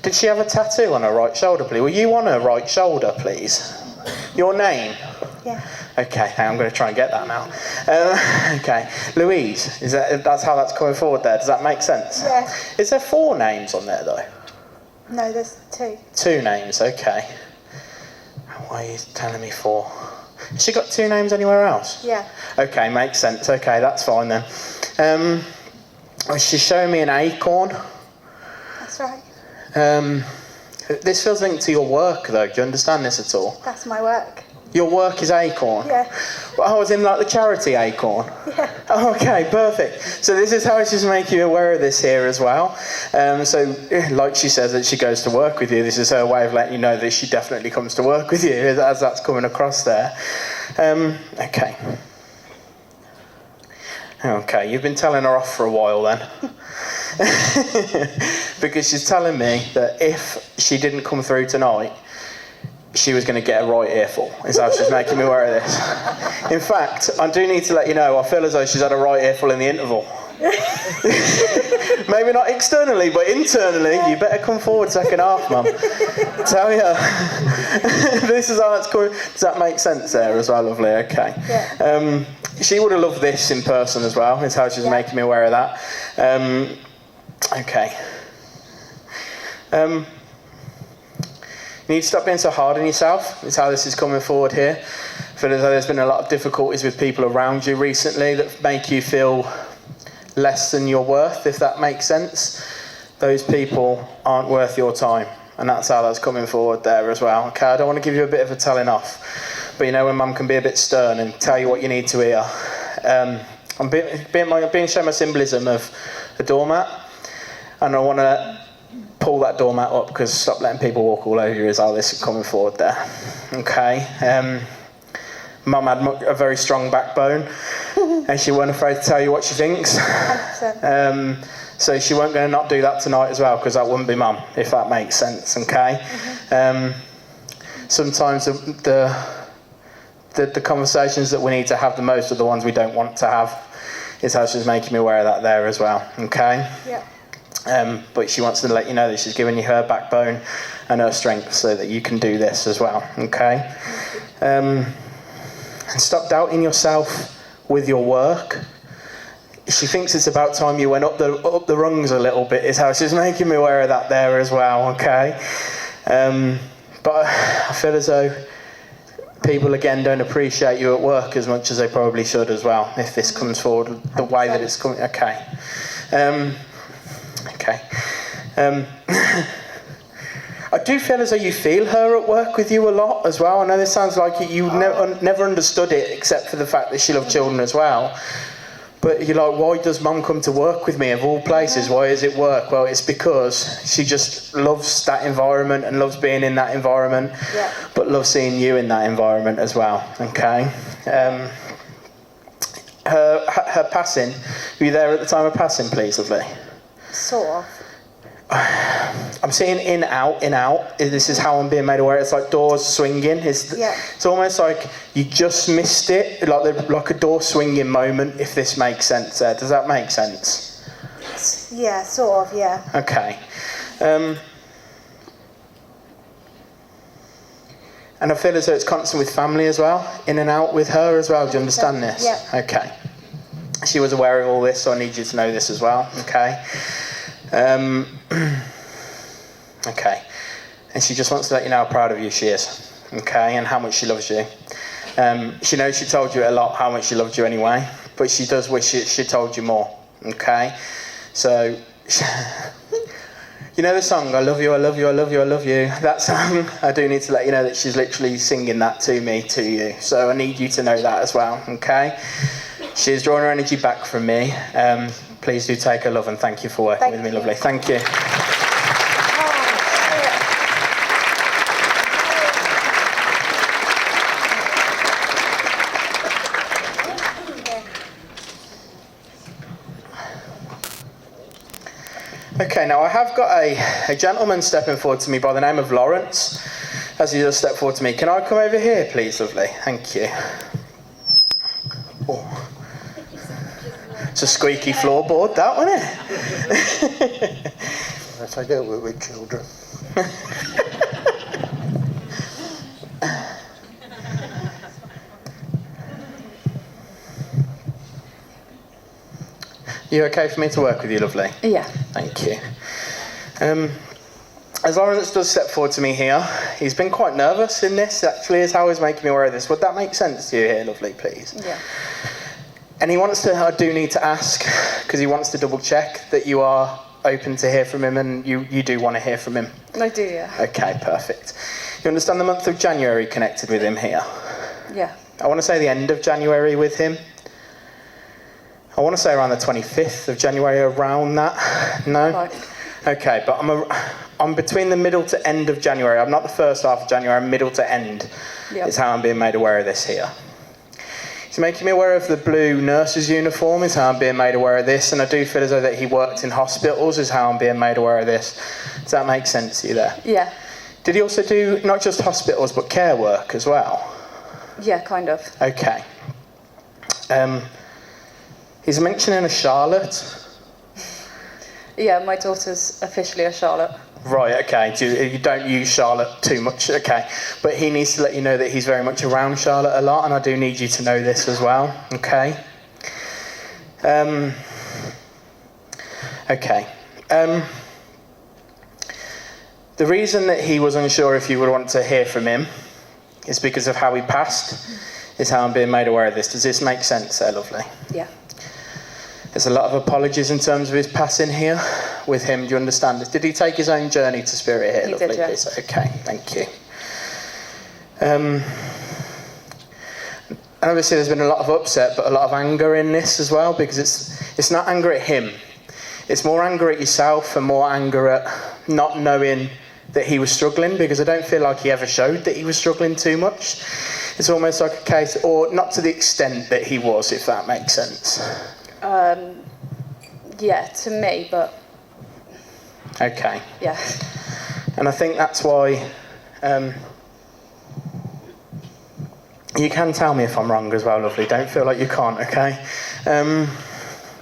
Did she have a tattoo on her right shoulder, please? Were you on her right shoulder, please? Your name? Yeah. Okay, I'm going to try and get that now. Okay, Louise, that's how that's coming forward there. Does that make sense? Yeah. Is there 4 names on there though? No, there's 2. 2 names, okay. Why are you telling me 4? Has she got 2 names anywhere else? Yeah. Okay, makes sense. Okay, that's fine then. She's showing me an acorn. That's right. This feels linked to your work though. Do you understand this at all? That's my work. Your work is acorn? Yeah. Well, I was in like the charity acorn. Yeah. Oh, okay, perfect. So this is how she's making you aware of this here as well. So like she says that she goes to work with you, this is her way of letting you know that she definitely comes to work with you as that's coming across there. Okay. Okay, you've been telling her off for a while then. Because she's telling me that if she didn't come through tonight, she was going to get a right earful, is how she's making me aware of this. In fact, I do need to let you know, I feel as though she's had a right earful in the interval. Maybe not externally, but internally, you better come forward second half, Mum. Tell ya. This is how that's going. Does that make sense there as well, lovely? Okay. Yeah. She would have loved this in person as well, is how she's making me aware of that. Okay. You need to stop being so hard on yourself, is how this is coming forward here. I feel as though there's been a lot of difficulties with people around you recently that make you feel less than your worth, if that makes sense. Those people aren't worth your time, and that's how that's coming forward there as well. Okay, I don't want to give you a bit of a telling off, But you know when mum can be a bit stern and tell you what you need to hear. I'm being shown my symbolism of a doormat, and I want to pull that doormat up because stop letting people walk all over you is how this is coming forward there. Okay. Mum had a very strong backbone, and she weren't afraid to tell you what she thinks. 100%. So she weren't going to not do that tonight as well, because that wouldn't be mum, if that makes sense. Okay. Sometimes the conversations that we need to have the most are the ones we don't want to have. Is how she's making me aware of that there as well. Okay. Yeah. But she wants to let you know that she's giving you her backbone and her strength so that you can do this as well. Okay. And stop doubting yourself with your work. She thinks it's about time you went up the rungs a little bit, is how she's making me aware of that there as well. Okay. But I feel as though people again don't appreciate you at work as much as they probably should as well, if this comes forward the way that it's coming. Okay. I do feel as though you feel her at work with you a lot as well. I know this sounds like you never understood it, except for the fact that she loved children as well. But you're like, why does mum come to work with me of all places? Why is it work? Well, it's because she just loves that environment and loves being in that environment, but loves seeing you in that environment as well. Okay. Her passing. Were you there at the time of passing, please, lovely? Sort of. I'm seeing in, out. This is how I'm being made aware. It's like doors swinging. It's almost like you just missed it, like a door swinging moment, if this makes sense there. Does that make sense? Yeah, sort of, yeah. Okay. And I feel as though it's constant with family as well, in and out with her as well. Do you understand this? Yeah. Okay. She was aware of all this, so I need you to know this as well. Okay. Okay. And she just wants to let you know how proud of you she is. Okay, and how much she loves you. She knows she told you a lot how much she loved you anyway, but she does wish she told you more. Okay? So, you know the song, I love you, I love you, I love you, I love you. That song, I do need to let you know that she's literally singing that to me, to you. So I need you to know that as well. Okay? She's drawing her energy back from me. Please do take her love and thank you for working with me, lovely. Thank you. Okay, now I have got a gentleman stepping forward to me by the name of Lawrence. As he does step forward to me, can I come over here, please, lovely? Thank you. Oh. It's a squeaky floorboard, that, wasn't it? Yes, I don't work with children. You okay for me to work with you, lovely? Yeah. Thank you. As Lawrence does step forward to me here, he's been quite nervous in this, actually, is how he's making me aware of this. Would that make sense to you here, lovely, please? Yeah. And he wants to, I do need to ask, because he wants to double check that you are open to hear from him and you do want to hear from him. I do, yeah. Okay, perfect. You understand the month of January connected with him here? Yeah. I want to say the end of January with him. I want to say around the 25th of January, around that. No? Right. Okay, but I'm between the middle to end of January. I'm not the first half of January, I'm middle to end. Yep. Is how I'm being made aware of this here. He's making me aware of the blue nurse's uniform, is how I'm being made aware of this, and I do feel as though that he worked in hospitals, is how I'm being made aware of this. Does that make sense to you there? Yeah. Did he also do not just hospitals, but care work as well? Yeah, kind of. Okay. He's mentioning a Charlotte. Yeah, my daughter's officially a Charlotte. Right, okay. You don't use Charlotte too much, okay. But he needs to let you know that he's very much around Charlotte a lot, and I do need you to know this as well, okay? Okay. The reason that he was unsure if you would want to hear from him is because of how he passed, is how I'm being made aware of this. Does this make sense there, lovely? Yeah. There's a lot of apologies in terms of his passing here with him. Do you understand this? Did he take his own journey to spirit here? He lovely, did, yeah. please? Okay, thank you. And obviously there's been a lot of upset, but a lot of anger in this as well, because it's not anger at him. It's more anger at yourself and more anger at not knowing that he was struggling, because I don't feel like he ever showed that he was struggling too much. It's almost like a case, or not to the extent that he was, if that makes sense. Yeah, to me, but Okay. yeah. And I think that's why you can tell me if I'm wrong as well, lovely. Don't feel like you can't, okay?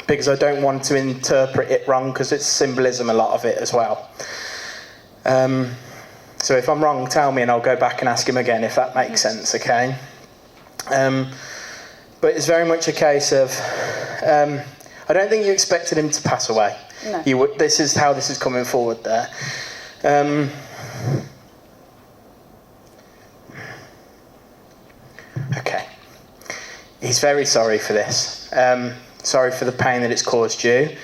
Because I don't want to interpret it wrong, because it's symbolism, a lot of it as well. So if I'm wrong, tell me and I'll go back and ask him again, if that makes sense, okay? But it's very much a case of, I don't think you expected him to pass away. No. This is how this is coming forward there. Okay. He's very sorry for this. Sorry for the pain that it's caused you.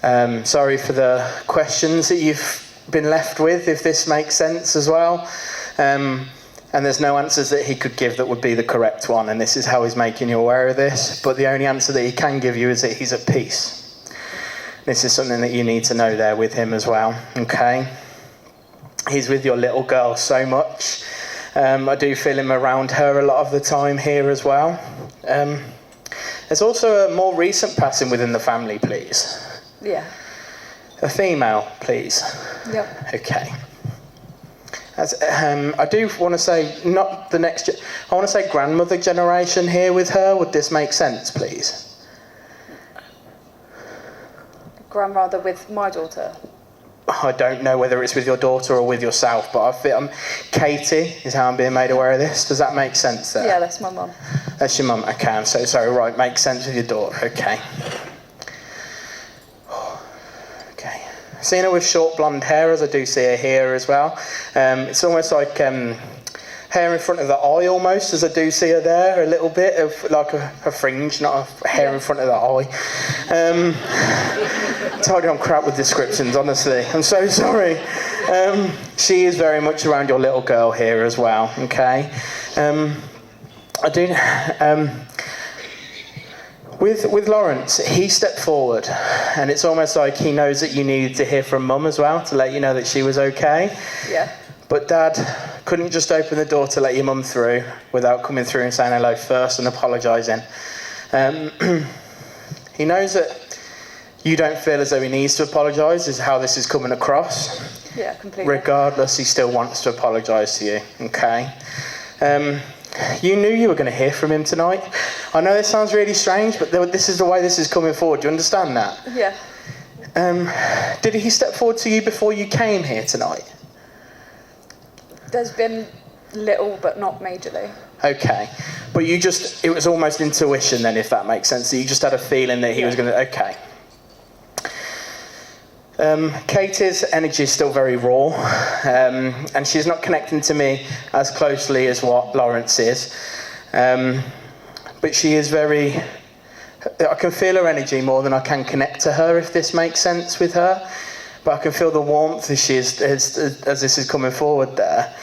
Sorry for the questions that you've been left with, if this makes sense as well. And there's no answers that he could give that would be the correct one, and this is how he's making you aware of this. But the only answer that he can give you is that he's at peace. This is something that you need to know there with him as well, okay? He's with your little girl so much. I do feel him around her a lot of the time here as well. There's also a more recent passing within the family, please. Yeah. A female, please. Yep. Okay. I do want to say, not the next, I want to say grandmother generation here with her. Would this make sense, please? Grandmother with my daughter. I don't know whether it's with your daughter or with yourself, but I feel Katie is how I'm being made aware of this. Does that make sense there? Yeah, that's my mum. That's your mum. Okay, I'm so sorry. Right, makes sense with your daughter. Okay. Okay. Seeing her with short blonde hair, as I do see her here as well. It's almost like hair in front of the eye, almost, as I do see her there. A little bit of like a fringe, not a hair in front of the eye. Told you I'm crap with descriptions, honestly. I'm so sorry. She is very much around your little girl here as well. Okay. I do. With Lawrence, he stepped forward, and it's almost like he knows that you needed to hear from Mum as well to let you know that she was okay. Yeah. But Dad couldn't just open the door to let your mum through without coming through and saying hello first and apologising. He knows that you don't feel as though he needs to apologise, is how this is coming across. Yeah, completely. Regardless, he still wants to apologise to you, okay? You knew you were going to hear from him tonight. I know this sounds really strange, but this is the way this is coming forward. Do you understand that? Yeah. Did he step forward to you before you came here tonight? There's been little, but not majorly. Okay. But it was almost intuition then, if that makes sense. So you just had a feeling that he was going to, okay. Katie's energy is still very raw, and she's not connecting to me as closely as what Lawrence is. But she is very, I can feel her energy more than I can connect to her, if this makes sense with her. But I can feel the warmth as this is coming forward there.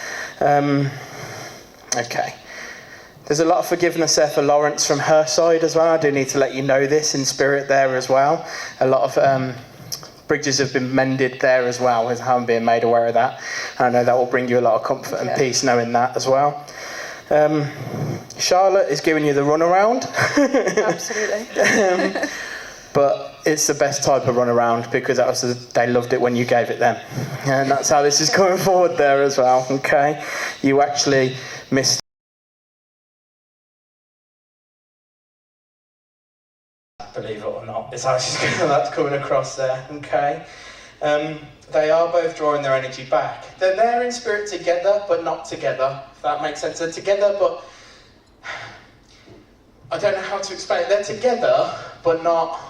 Okay. There's a lot of forgiveness there for Lawrence from her side as well. I do need to let you know this in spirit there as well. A lot of bridges have been mended there as well, as how I'm being made aware of that. I know that will bring you a lot of comfort and peace knowing that as well. Charlotte is giving you the runaround. Absolutely. But it's the best type of runaround, because they loved it when you gave it them. And that's how this is coming forward there as well, okay? You actually missed. Believe it or not, it's actually that's coming across there, okay? They are both drawing their energy back. They're there in spirit together, but not together, if that makes sense. They're together, but I don't know how to explain it. They're together, but not,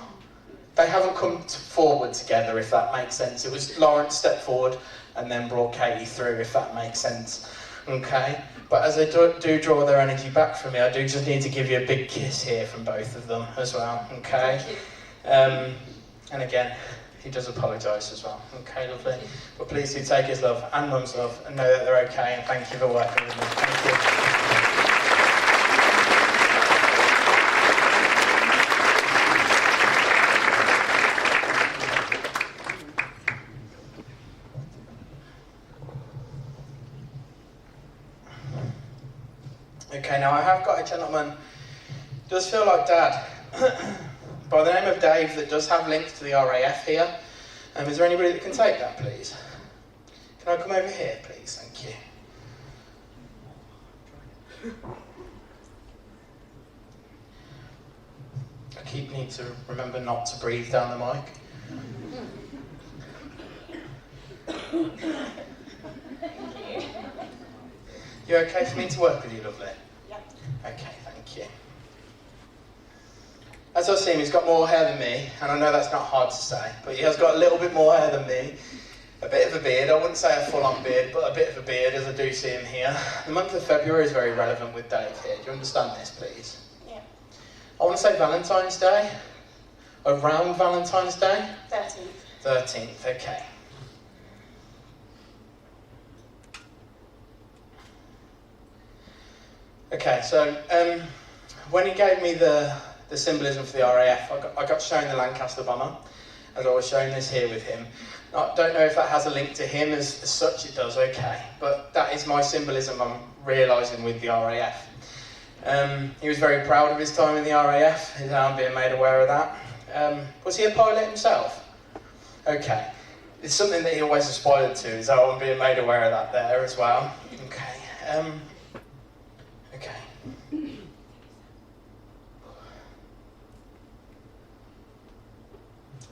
they haven't come forward together, if that makes sense. It was Lawrence stepped forward and then brought Katie through, if that makes sense, okay? But as they do draw their energy back from me, I do just need to give you a big kiss here from both of them as well, okay? And again, he does apologise as well, okay, lovely? But please do take his love and Mum's love and know that they're okay, and thank you for working with me. Thank you. Okay, now I have got a gentleman, does feel like Dad, by the name of Dave, that does have links to the RAF here. Is there anybody that can take that, please? Can I come over here, please? Thank you. I need to remember not to breathe down the mic. You okay for me to work with you, lovely? Yep. Okay, thank you. As I see him, he's got more hair than me, and I know that's not hard to say, but he has got a little bit more hair than me, a bit of a beard. I wouldn't say a full-on beard, but a bit of a beard, as I do see him here. The month of February is very relevant with Dave here. Do you understand this, please? Yeah. I want to say Valentine's Day. Around Valentine's Day? 13th. 13th, okay. Okay, so when he gave me the symbolism for the RAF, I got shown the Lancaster bomber, as I was showing this here with him. I don't know if that has a link to him as such, it does, okay. But that is my symbolism I'm realising with the RAF. He was very proud of his time in the RAF, his arm being made aware of that. Was he a pilot himself? Okay. It's something that he always aspired to, is how I'm being made aware of that there as well. Okay. Okay.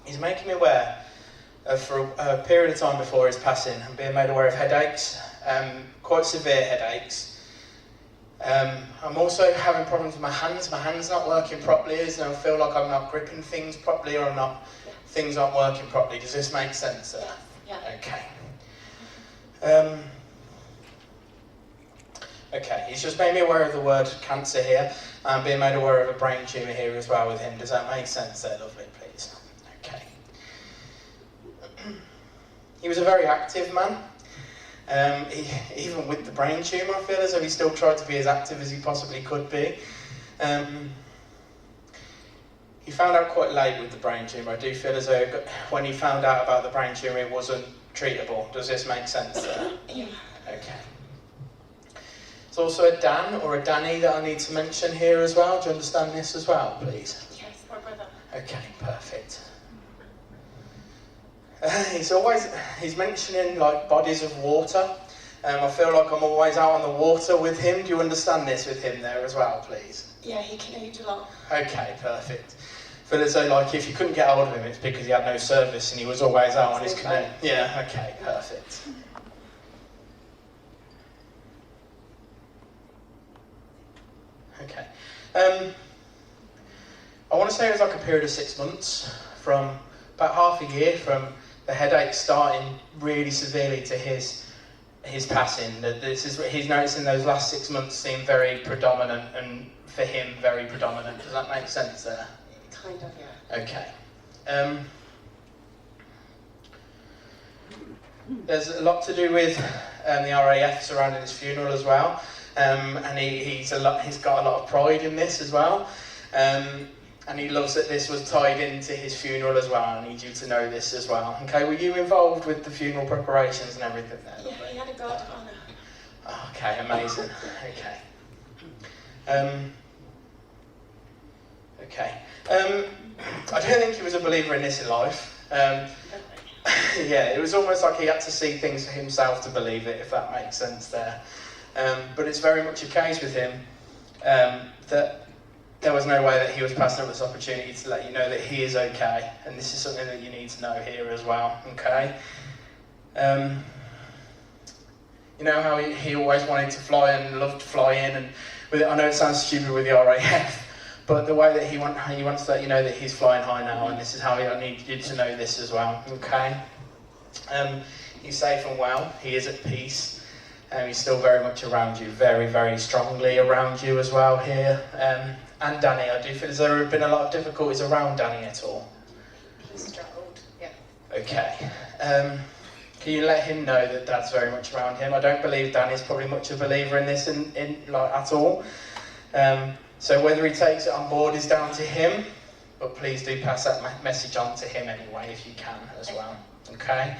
He's making me aware of, for a period of time before his passing, I'm being made aware of headaches, quite severe headaches. I'm also having problems with my hands. My hand's not working properly, and I feel like I'm not gripping things properly, or things aren't working properly. Does this make sense there? Yeah. Okay. Okay, he's just made me aware of the word cancer here, and being made aware of a brain tumour here as well with him. Does that make sense there, lovely, please? Okay. He was a very active man. Even with the brain tumour, I feel as though he still tried to be as active as he possibly could be. He found out quite late with the brain tumour. I do feel as though when he found out about the brain tumour, it wasn't treatable. Does this make sense there? Yeah. Okay. There's also a Dan or a Danny that I need to mention here as well. Do you understand this as well, please? Yes, my brother. Okay, perfect. He's mentioning like bodies of water. I feel like I'm always out on the water with him. Do you understand this with him there as well, please? Yeah, he canoed a lot. Okay, perfect. Feel as though like if you couldn't get hold of him, it's because he had no service and he was always out on his canoe. Yeah, okay, perfect. Okay. I want to say it was like a period of 6 months, from about half a year from the headache starting really severely to his passing. He's noticing those last 6 months seem very predominant, and for him very predominant. Does that make sense there? Kind of, yeah. Okay. There's a lot to do with the RAF surrounding his funeral as well, and he's got a lot of pride in this as well, and he loves that this was tied into his funeral as well. I need you to know this as well. Okay, were you involved with the funeral preparations and everything there? Yeah, he had a guard of honour. Okay, amazing. Okay. Okay. I don't think he was a believer in this in life. Yeah, it was almost like he had to see things for himself to believe it, if that makes sense there. But it's very much a case with him that there was no way that he was passing up this opportunity to let you know that he is okay, and this is something that you need to know here as well, okay? You know how he always wanted to fly and loved to fly in, and with it, I know it sounds stupid with the RAF, but the way that he wants to let you know that he's flying high now, and this is how I need you to know this as well, okay? He's safe and well, he is at peace, and he's still very much around you, very, very strongly around you as well here. And Danny, I do feel as though there have been a lot of difficulties around Danny at all. He struggled, yeah. Okay. Can you let him know that Dad's very much around him? I don't believe Danny's probably much a believer in this at all. So whether he takes it on board is down to him, but please do pass that message on to him anyway if you can as well. Okay.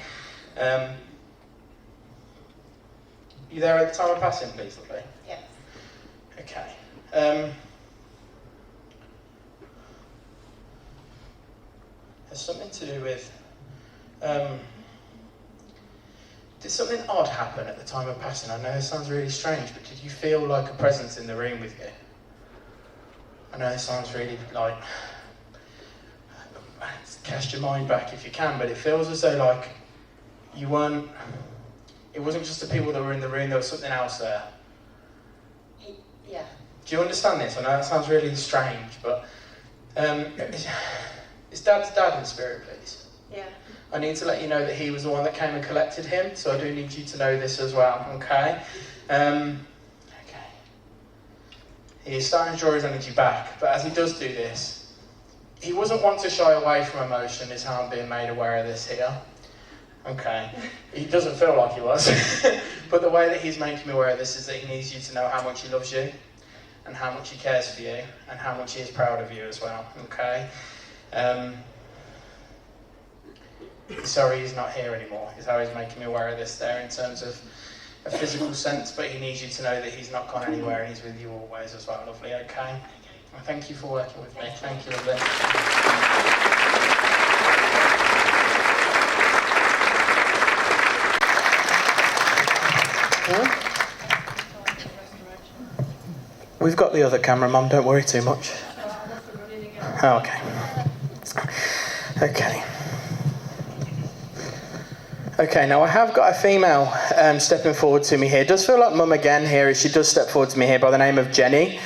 You there at the time of passing, please, lovely? Yeah. Okay. There's something to do with... did something odd happen at the time of passing? I know this sounds really strange, but did you feel like a presence in the room with you? I know this sounds really like... Cast your mind back if you can, but it feels as though like you weren't... It wasn't just the people that were in the room, there was something else there. Yeah. Do you understand this? I know that sounds really strange, but... is Dad's dad in spirit, please? Yeah. I need to let you know that he was the one that came and collected him, so I do need you to know this as well, okay? Okay. He's starting to draw his energy back, but as he does do this, he wasn't one to shy away from emotion, is how I'm being made aware of this here. Okay. He doesn't feel like he was, but the way that he's making me aware of this is that he needs you to know how much he loves you, and how much he cares for you, and how much he is proud of you as well, okay? Sorry he's not here anymore, is how he's making me aware of this there in terms of a physical sense, but he needs you to know that he's not gone anywhere and he's with you always as well, lovely, okay? Well, thank you for working with me, thank you, lovely. We've got the other camera, Mum, don't worry too much. Oh, okay. Okay. Okay, now I have got a female stepping forward to me here. It does feel like Mum again here, as she does step forward to me here by the name of Jenny.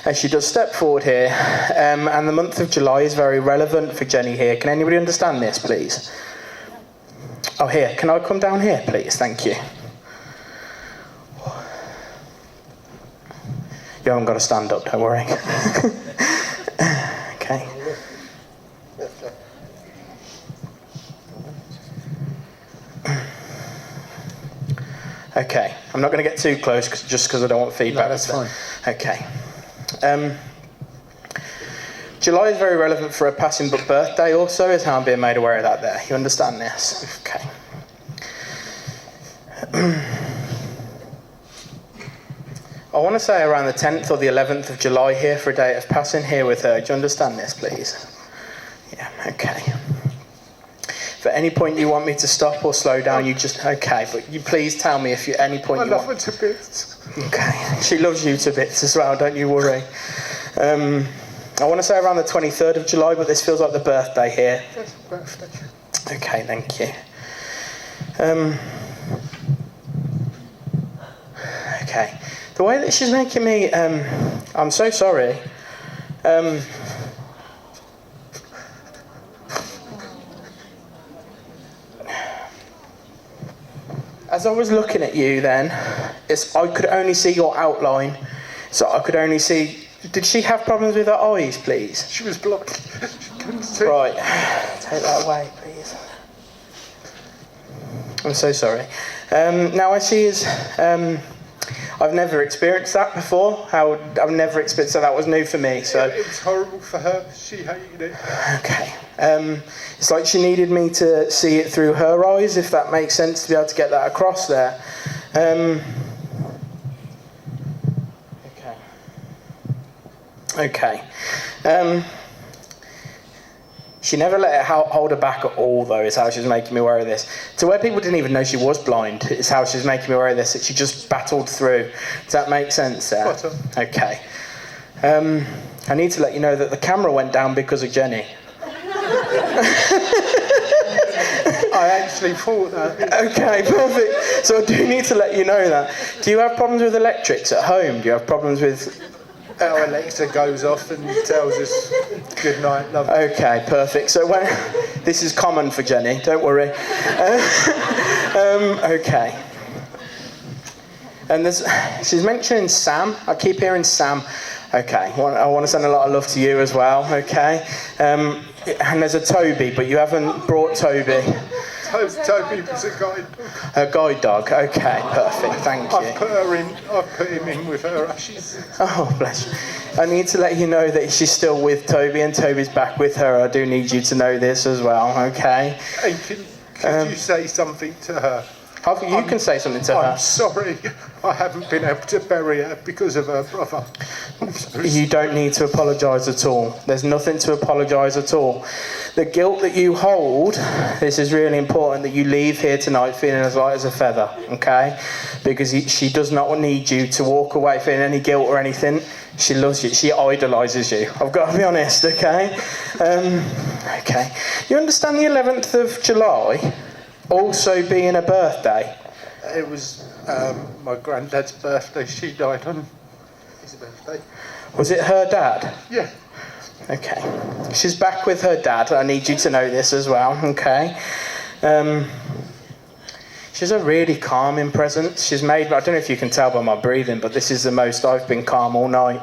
As she does step forward here, and the month of July is very relevant for Jenny here. Can anybody understand this, please? Oh, here, can I come down here, please? Thank you. You haven't got to stand up, don't worry. Okay. Okay, I'm not going to get too close just because I don't want feedback. No, that's fine. Okay. July is very relevant for a passing but birthday also, is how I'm being made aware of that there. You understand this? Okay. I want to say around the 10th or the 11th of July here for a date of passing here with her. Do you understand this, please? Yeah, okay. If at any point you want me to stop or slow down, you just... Okay, but you please tell me if at any point you want... I love her to bits. Okay, she loves you to bits as well, don't you worry. I want to say around the 23rd of July, but this feels like the birthday here. That's birthday. Okay, thank you. Okay. The way that she's making me... I'm so sorry. As I was looking at you then, I could only see your outline. So I could only see... Did she have problems with her eyes, please? She was blind. She couldn't see. Right. Take that away, please. I'm so sorry. Now, as she is... I've never experienced that before. I've never experienced that. That was new for me. So It was horrible for her. She hated it. okay. It's like she needed me to see it through her eyes, if that makes sense, to be able to get that across there. Okay. She never let it hold her back at all, though, is how she was making me aware of this. To where people didn't even know she was blind, is how she was making me aware of this, that she just battled through. Does that make sense there? Okay. I need to let you know that the camera went down because of Jenny. I actually thought that. Okay, perfect. So I do need to let you know that. Do you have problems with electrics at home? Do you have problems with... Our Alexa goes off and tells us good night, love. Okay, perfect. So when this is common for Jenny, don't worry. Okay. And she's mentioning Sam. I keep hearing Sam. Okay, I want to send a lot of love to you as well. Okay. And there's a Toby, but you haven't brought Toby. Toby was a guide dog. A guide dog. Okay, perfect. Thank you. I've put him in with her ashes. Oh, bless you. I need to let you know that she's still with Toby and Toby's back with her. I do need you to know this as well, okay? Hey, could you say something to her? You can say something to her. I'm sorry, I haven't been able to bury her because of her brother. You don't need to apologise at all. There's nothing to apologise at all. The guilt that you hold, this is really important, that you leave here tonight feeling as light as a feather, okay? Because she does not need you to walk away feeling any guilt or anything. She loves you. She idolises you. I've got to be honest, okay? Okay. You understand the 11th of July also being a birthday? It was my granddad's birthday. She died on his birthday. Was it her dad? Yeah. Okay. She's back with her dad. I need you to know this as well, okay? She's a really calming presence. She's made, I don't know if you can tell by my breathing, but this is the most I've been calm all night.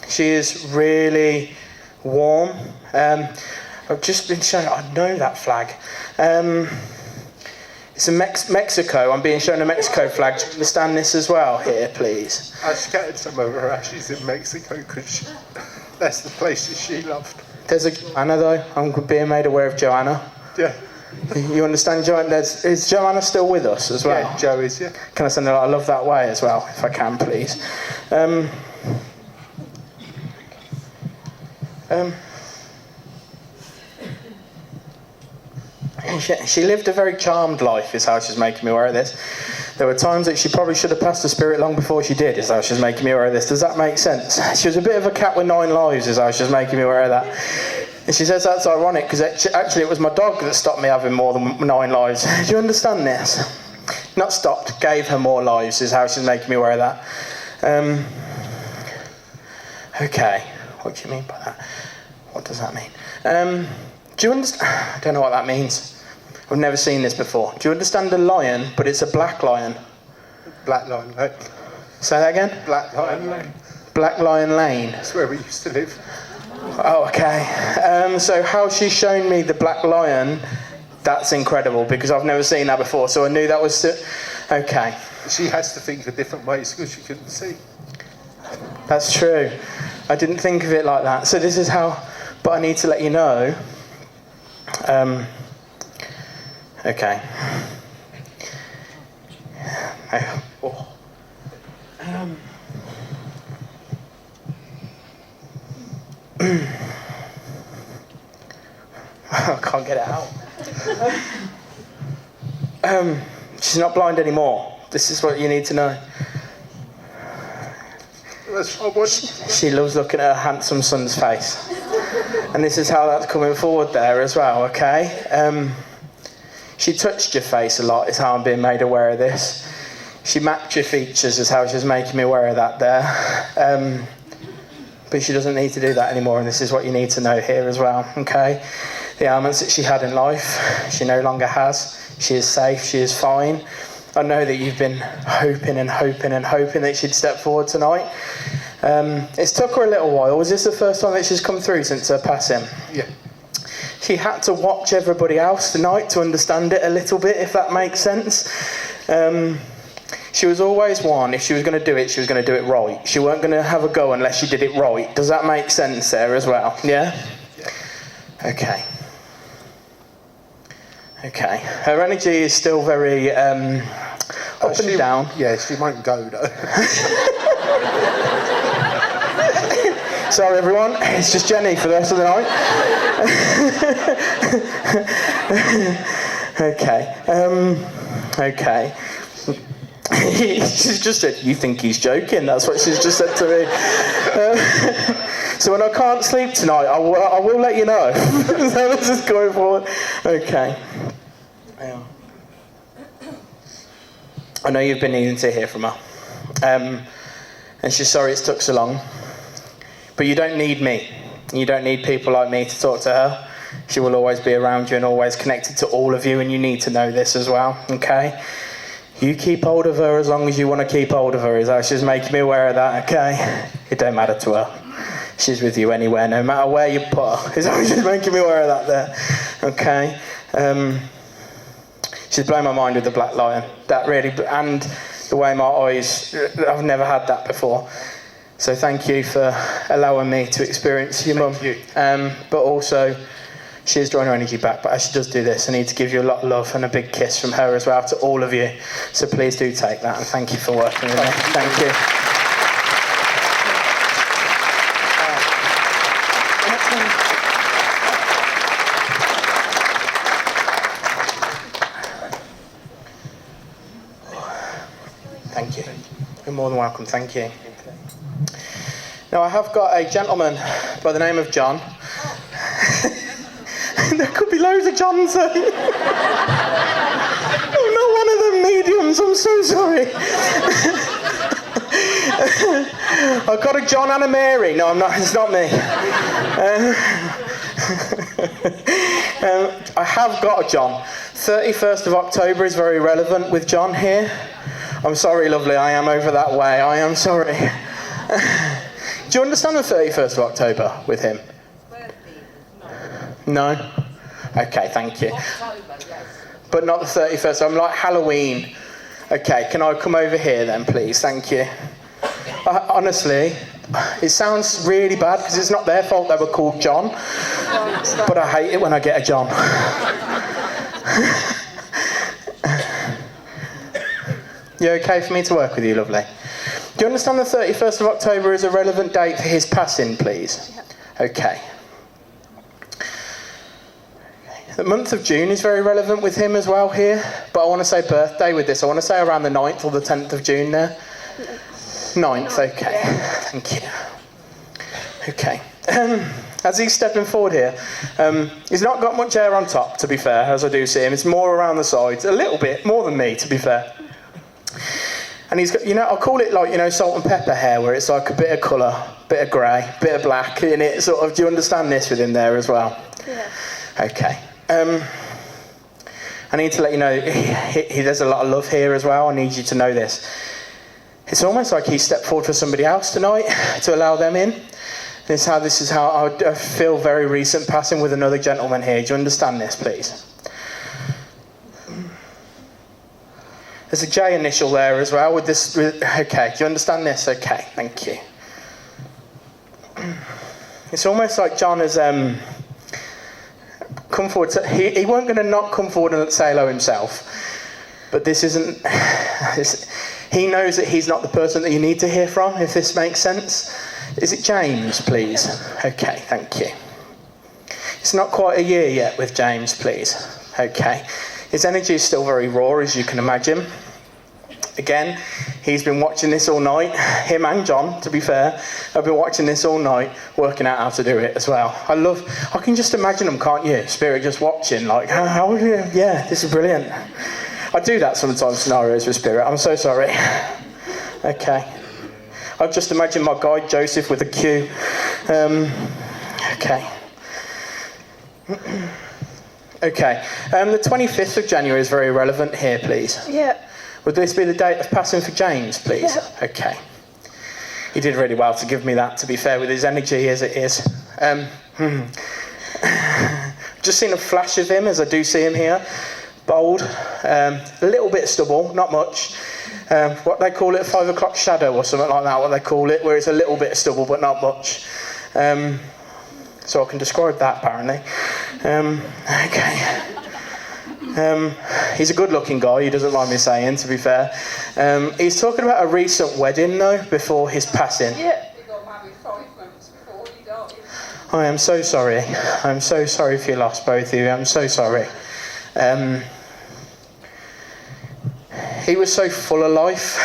She is really warm. I've just been shown, I know that flag. It's in Mexico. I'm being shown a Mexico flag. Do you understand this as well here, please? I scattered some of her ashes in Mexico because that's the places she loved. There's a Joanna though. I'm being made aware of Joanna. Yeah. You understand, Joanna? Is Joanna still with us as well? Yeah, Joe is, yeah. Can I send her I love that way as well, if I can, please? She lived a very charmed life, is how she's making me aware of this. There were times that she probably should have passed the spirit long before she did, is how she's making me aware of this. Does that make sense? She was a bit of a cat with 9 lives, is how she's making me aware of that. And she says that's ironic, because actually it was my dog that stopped me having more than 9 lives. Do you understand this? Not stopped, gave her more lives, is how she's making me aware of that. Okay, what do you mean by that? What does that mean? Do you understand? I don't know what that means. I've never seen this before. Do you understand a lion, but it's a black lion? Black Lion Lane. Say that again? Black Lion Lane. Black Lion Lane. That's where we used to live. Oh, okay. So how she's shown me the black lion, that's incredible, because I've never seen that before, so I knew that was... Okay. She has to think of different ways because she couldn't see. That's true. I didn't think of it like that. So this is how... But I need to let you know... okay. Oh. I can't get it out. She's not blind anymore. This is what you need to know. That's what I wanted. She loves looking at her handsome son's face. And this is how that's coming forward there as well, okay? She touched your face a lot, is how I'm being made aware of this. She mapped your features, is how she's making me aware of that there. But she doesn't need to do that anymore, and this is what you need to know here as well, okay? The ailments that she had in life, she no longer has. She is safe, she is fine. I know that you've been hoping and hoping and hoping that she'd step forward tonight. It's took her a little while. Was this the first time that she's come through since her passing? Yeah. She had to watch everybody else tonight to understand it a little bit, if that makes sense. She was always one. If she was going to do it, she was going to do it right. She weren't going to have a go unless she did it right. Does that make sense there as well? Yeah? Yeah. Okay. Okay. Her energy is still very up and down. Yeah, she won't go though. Sorry everyone, it's just Jenny for the rest of the night. Okay. Okay. She's just said, you think he's joking? That's what she's just said to me. So when I can't sleep tonight, I will let you know. So this is going forward. Okay. I know you've been needing to hear from her. And she's sorry it's took so long. But you don't need me. You don't need people like me to talk to her. She will always be around you and always connected to all of you, and you need to know this as well, okay? You keep hold of her as long as you want to keep hold of her, is how she's making me aware of that, okay? It don't matter to her. She's with you anywhere, no matter where you put her, is how she's making me aware of that there, okay? She's blown my mind with the black lion. That really, and the way my eyes, I've never had that before. So thank you for allowing me to experience your mum. But also, She is drawing her energy back, but as she does do this, I need to give you a lot of love and a big kiss from her as well to all of you. So please do take that, and thank you for working with me. Thank you. Thank you. You're more than welcome. Thank you. Now, I have got a gentleman by the name of John. There could be loads of Johns. I'm not one of the mediums. I'm so sorry. I've got a John and a Mary. No, I'm not. It's not me. I have got a John. 31st of October is very relevant with John here. I'm sorry, lovely. I am over that way. I am sorry. Do you understand the 31st of October with him? No? Okay, thank you. But not the 31st. I'm like Halloween. Okay, can I come over here then, please? Thank you. Honestly, it sounds really bad because it's not their fault they were called John. But I hate it when I get a John. You okay for me to work with you, lovely? Do you understand the 31st of October is a relevant date for his passing, please? Okay. The month of June is very relevant with him as well here, but I want to say birthday with this. I want to say around the 9th or the 10th of June there. 9th, okay. Thank you. Okay. As he's stepping forward here, he's not got much hair on top, to be fair, as I do see him. It's more around the sides, a little bit, more than me, to be fair. And he's got, I'll call it like, salt and pepper hair, where it's like a bit of colour, bit of grey, bit of black in it, sort of. Do you understand this with him there as well? Yeah. Okay. I need to let you know, there's a lot of love here as well. I need you to know this. It's almost like he stepped forward for somebody else tonight to allow them in. This is how I feel very recent passing with another gentleman here. Do you understand this, please? There's a J initial there as well with this. Okay, do you understand this? Okay, thank you. It's almost like John has come forward. He weren't going to not come forward and say hello himself, but this isn't. He knows that he's not the person that you need to hear from, if this makes sense. Is it James, please? Okay, thank you. It's not quite a year yet with James, please. Okay. His energy is still very raw, as you can imagine. Again, he's been watching this all night. Him and John, to be fair, have been watching this all night, working out how to do it as well. I can just imagine them, can't you? Spirit just watching, like, how would you? Yeah, this is brilliant. I do that sometimes, scenarios with Spirit. I'm so sorry. Okay. I've just imagined my guide, Joseph, with a Q. Okay. Okay. The 25th of January is very relevant here, please. Yeah. Would this be the date of passing for James, please? Yeah. Okay. He did really well to give me that, to be fair, with his energy as it is. Just seen a flash of him, as I do see him here. Bold, a little bit stubble, not much. What they call it, a 5 o'clock shadow or something like that, what they call it, where it's a little bit of stubble but not much. So I can describe that, apparently. Okay. He's a good-looking guy, he doesn't mind me saying, to be fair. He's talking about a recent wedding, though, before his passing. Yeah. He got married 5 months before he died. I am so sorry. I'm so sorry for your loss, both of you. I'm so sorry. He was so full of life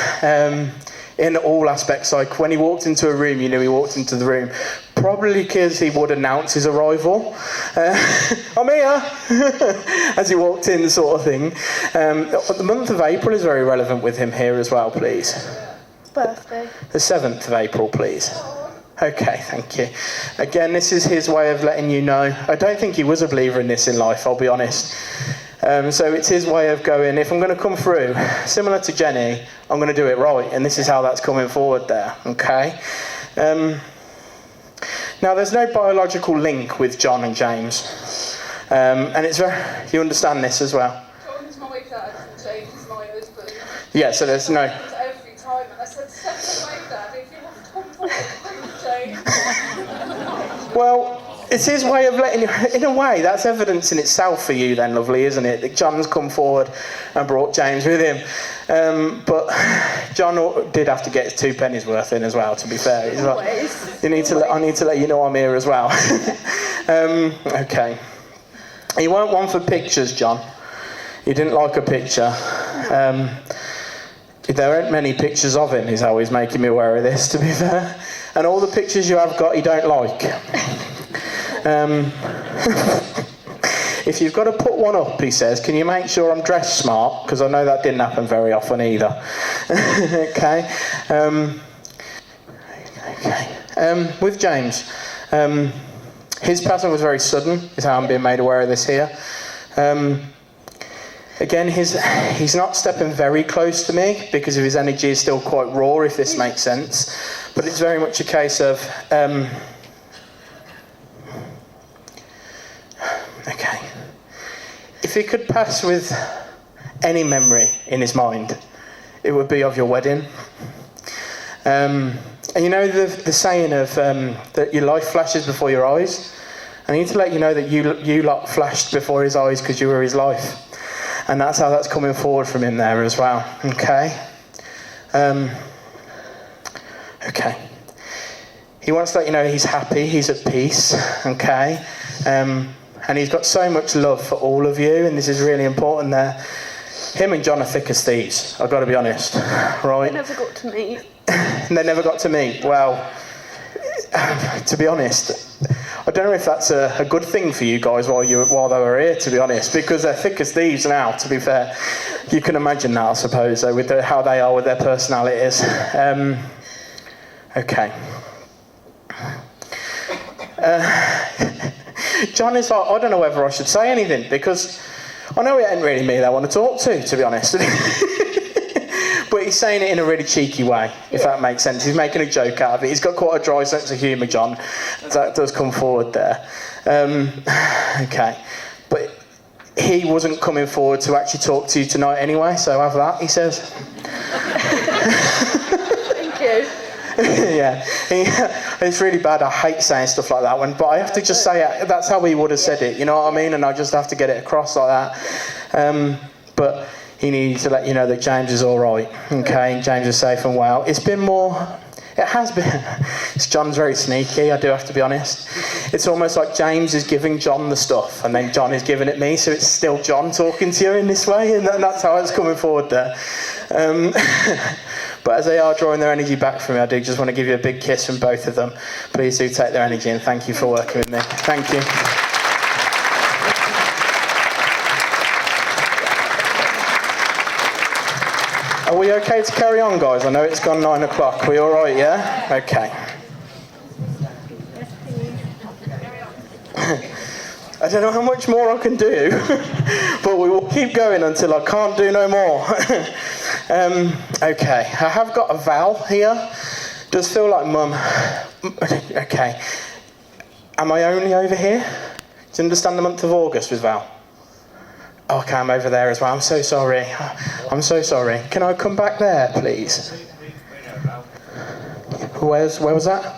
in all aspects. Like when he walked into a room, you knew he walked into the room. Probably because he would announce his arrival. I'm here! As he walked in, sort of thing. The month of April is very relevant with him here as well, please. Birthday. The 7th of April, please. Okay, thank you. Again, this is his way of letting you know. I don't think he was a believer in this in life, I'll be honest. So it's his way of going, if I'm going to come through, similar to Jenny, I'm going to do it right. And this is how that's coming forward there, okay? Now, there's no biological link with John and James. And it's very, you understand this as well? John's my dad and James is my husband. Yeah, so there's no... Every time, and I said, step away, Dad, if you have to come forward, James. Well, It's his way of letting you, in a way, that's evidence in itself for you then, lovely, isn't it? That John's come forward and brought James with him. But John did have to get his 2 pennies worth in as well, to be fair. He's like, I need to let you know I'm here as well. Okay. He weren't one for pictures, John. He didn't like a picture. There aren't many pictures of him, is how he's making me aware of this, to be fair. And all the pictures you have got, he don't like. If you've got to put one up, he says, can you make sure I'm dressed smart? Because I know that didn't happen very often either. Okay. With James, his passing was very sudden, is how I'm being made aware of this here. Again, he's not stepping very close to me because of his energy is still quite raw, if this makes sense. But it's very much a case of... okay. If he could pass with any memory in his mind, it would be of your wedding. And you know the saying of that your life flashes before your eyes? I need to let you know that you lot flashed before his eyes because you were his life. And that's how that's coming forward from him there as well. Okay? Okay. He wants to let you know he's happy, he's at peace. Okay? And he's got so much love for all of you, and this is really important there. Him and John are thick as thieves, I've got to be honest. Right? They never got to meet. They never got to meet. Well, to be honest, I don't know if that's a good thing for you guys while they were here, to be honest, because they're thick as thieves now, to be fair. You can imagine that, I suppose, with how they are with their personalities. Okay. John is like, I don't know whether I should say anything, because I know it ain't really me they want to talk to be honest. But he's saying it in a really cheeky way, if that makes sense. He's making a joke out of it. He's got quite a dry sense of humour, John. That does come forward there. Okay. But he wasn't coming forward to actually talk to you tonight anyway, so have that, he says. Thank you. Yeah. It's really bad. I hate saying stuff like that but I have to just say it. That's how he would have said it, you know what I mean? And I just have to get it across like that. But he needs to let you know that James is all right, okay? And James is safe and well. It has been. John's very sneaky, I do have to be honest. It's almost like James is giving John the stuff, and then John is giving it me, so it's still John talking to you in this way, and that's how it's coming forward there. But as they are drawing their energy back from me, I do just want to give you a big kiss from both of them. Please do take their energy, and thank you for working with me. Thank you. Are we okay to carry on, guys? I know it's gone 9 o'clock. Are we all right, yeah? Okay. I don't know how much more I can do, but we will keep going until I can't do no more. Okay, I have got a vowel here. Does feel like Mum. Okay. Am I only over here? Do you understand the month of August with Val? Okay, I'm over there as well. I'm so sorry. I'm so sorry. Can I come back there, please? Where was that?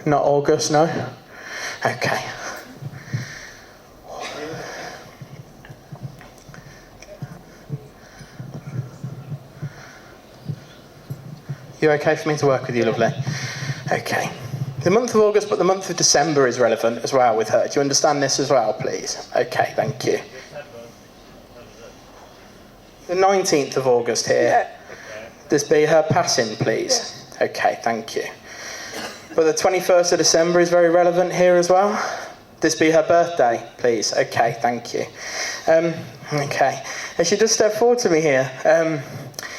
Not August, no? Okay. You okay for me to work with you, lovely? Okay. The month of August, but the month of December is relevant as well with her. Do you understand this as well, please? Okay, thank you. The 19th of August here. This be her passing, please? Okay, thank you. But the 21st of December is very relevant here as well. This be her birthday, please? Okay, thank you. Okay. And she just stepped forward to me here.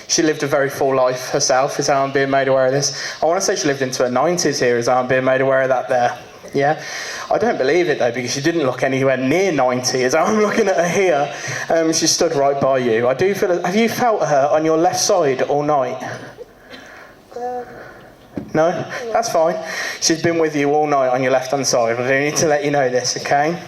She lived a very full life herself, is how I'm being made aware of this. I want to say she lived into her 90s here, is how I'm being made aware of that there. Yeah? I don't believe it, though, because she didn't look anywhere near 90, as I'm looking at her here. She stood right by you. I do feel... Have you felt her on your left side all night? No? That's fine. She's been with you all night on your left-hand side. I do need to let you know this, okay?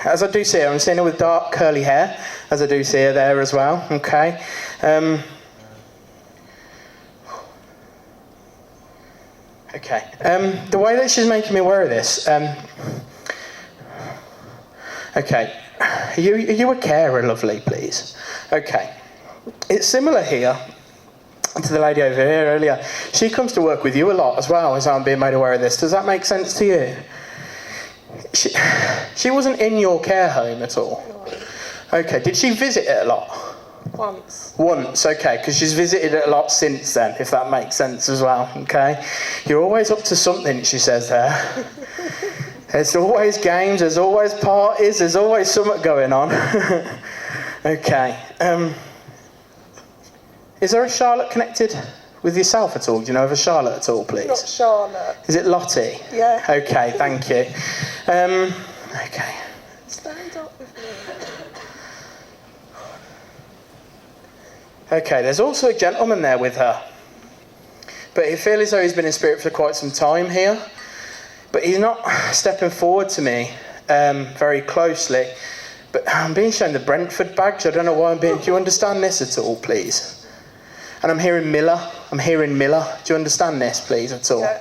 As I do see her, I'm seeing her with dark curly hair, as I do see her there as well, okay? Okay. The way that she's making me aware of this. Okay. Are you a carer, lovely, please? Okay. It's similar here to the lady over here earlier. She comes to work with you a lot as well, as I'm being made aware of this. Does that make sense to you? She wasn't in your care home at all? No. Okay. Did she visit it a lot? Once. Once, okay, because she's visited it a lot since then, if that makes sense as well, okay? You're always up to something, she says there. There's always games, there's always parties, there's always something going on. Okay. Is there a Charlotte connected with yourself at all? Do you know of a Charlotte at all, please? Not Charlotte. Is it Lottie? Yeah. Okay, thank you. Okay. Stand up with me. Okay, there's also a gentleman there with her. But he feels as though he's been in spirit for quite some time here. But he's not stepping forward to me very closely. But I'm being shown the Brentford badge. I don't know why I'm being... Do you understand this at all, please? And I'm hearing Miller. Do you understand this, please, at all? Yeah.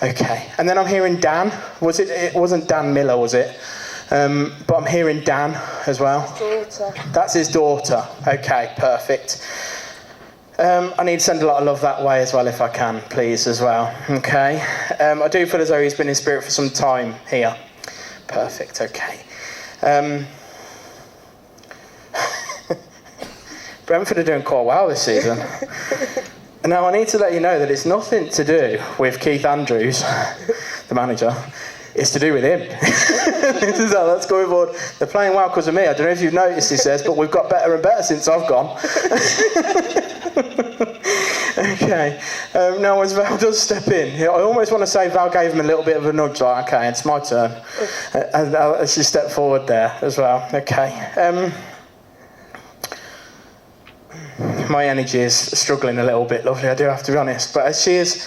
Okay. And then I'm hearing Dan. It wasn't Dan Miller, was it? But I'm hearing Dan as well. Daughter. That's his daughter. Okay, perfect. I need to send a lot of love that way as well, if I can, please, as well. Okay. I do feel as though he's been in spirit for some time here. Perfect, okay. Brentford are doing quite well this season. Now, I need to let you know that it's nothing to do with Keith Andrews, the manager. It's to do with him. This is how that's going forward. They're playing well because of me. I don't know if you've noticed, he says, but we've got better and better since I've gone. Okay. Now, as Val does step in, I almost want to say Val gave him a little bit of a nudge, like, okay, it's my turn. As she stepped forward there as well. Okay. My energy is struggling a little bit, lovely, I do have to be honest. But as she is...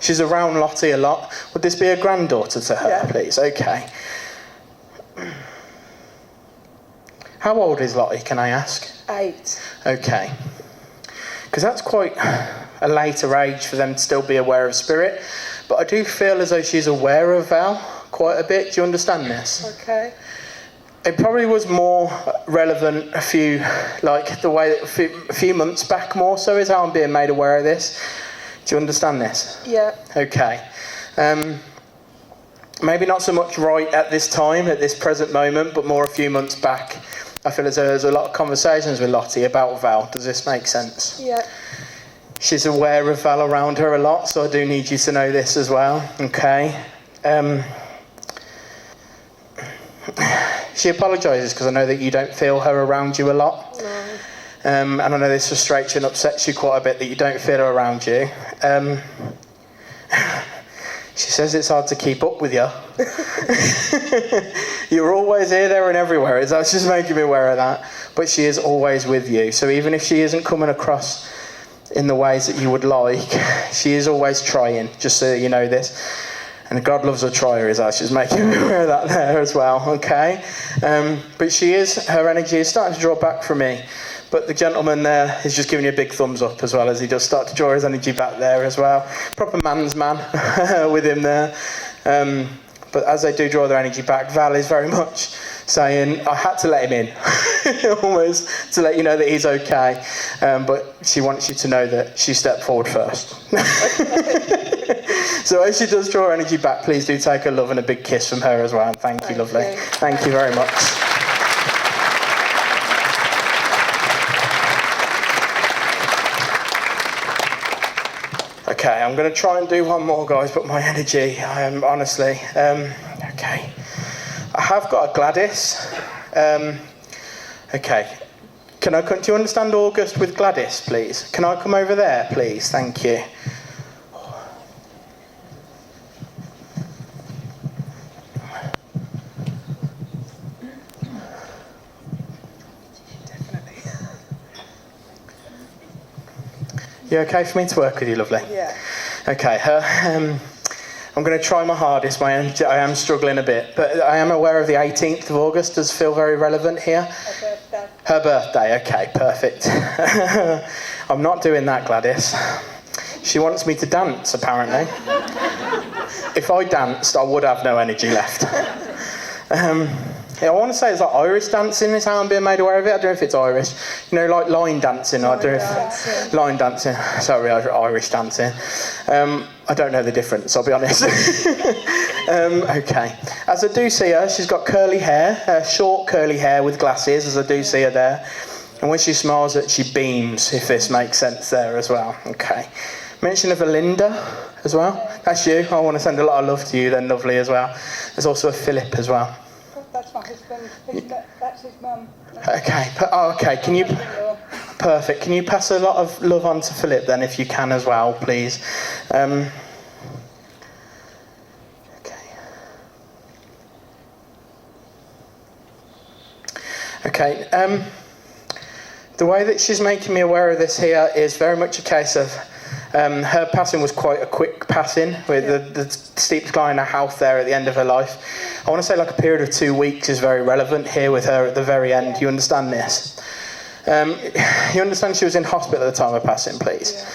she's around Lottie a lot. Would this be a granddaughter to her, Yeah. please? Okay. How old is Lottie, can I ask? 8. Okay. Because that's quite a later age for them to still be aware of spirit. But I do feel as though she's aware of Val quite a bit. Do you understand this? Okay. It probably was more relevant a few months back more so is how I'm being made aware of this. Do you understand this? Yeah. Okay. Maybe not so much right at this time, at this present moment, but more a few months back. I feel as though there's a lot of conversations with Lottie about Val. Does this make sense? Yeah. She's aware of Val around her a lot, so I do need you to know this as well. Okay. She apologises because I know that you don't feel her around you a lot. No. And I know this frustrates you and upsets you quite a bit that you don't feel her around you. She says it's hard to keep up with you. You're always here, there and everywhere. That's just making me aware of that. But she is always with you. So even if she isn't coming across in the ways that you would like, she is always trying, just so that you know this. And God loves a trier, is that? She's making me aware of that there as well, okay? But her energy is starting to draw back from me. But the gentleman there is just giving you a big thumbs up as well as he does start to draw his energy back there as well. Proper man's man with him there. But as they do draw their energy back, Val is very much saying, I had to let him in, almost, to let you know that he's okay. But she wants you to know that she stepped forward first. So as she does draw her energy back, please do take a love and a big kiss from her as well. And thank you, lovely. you. Thank you very much. Okay, I'm going to try and do one more, guys, but my energy, honestly, okay. I have got a Gladys. Okay. Do you understand August with Gladys, please? Can I come over there, please? Thank you. You okay for me to work with you, lovely? Yeah. Okay, I'm going to try my hardest. I am struggling a bit, but I am aware of the 18th of August does feel very relevant here. Her birthday. Her birthday, okay, perfect. I'm not doing that, Gladys. She wants me to dance, apparently. If I danced, I would have no energy left. Yeah, I want to say it's like Irish dancing is how I'm being made aware of it. I don't know if it's Irish. You know, like line dancing. I don't know if... Line dancing. Sorry, Irish dancing. I don't know the difference, I'll be honest. Okay. As I do see her, she's got curly hair, short curly hair with glasses, as I do see her there. And when she smiles, she beams, if this makes sense there as well. Okay. Mention of a Linda as well. That's you. I want to send a lot of love to you then, lovely, as well. There's also a Philip as well. That's my husband. That's his mum. Okay. Okay. Can you... Perfect. Can you pass a lot of love on to Philip then, if you can as well, please? Okay. Okay. The way that she's making me aware of this here is very much a case of her passing was quite a quick passing, with the steep decline in her health there at the end of her life. I want to say like a period of 2 weeks is very relevant here with her at the very end. You understand this? You understand she was in hospital at the time of passing, please?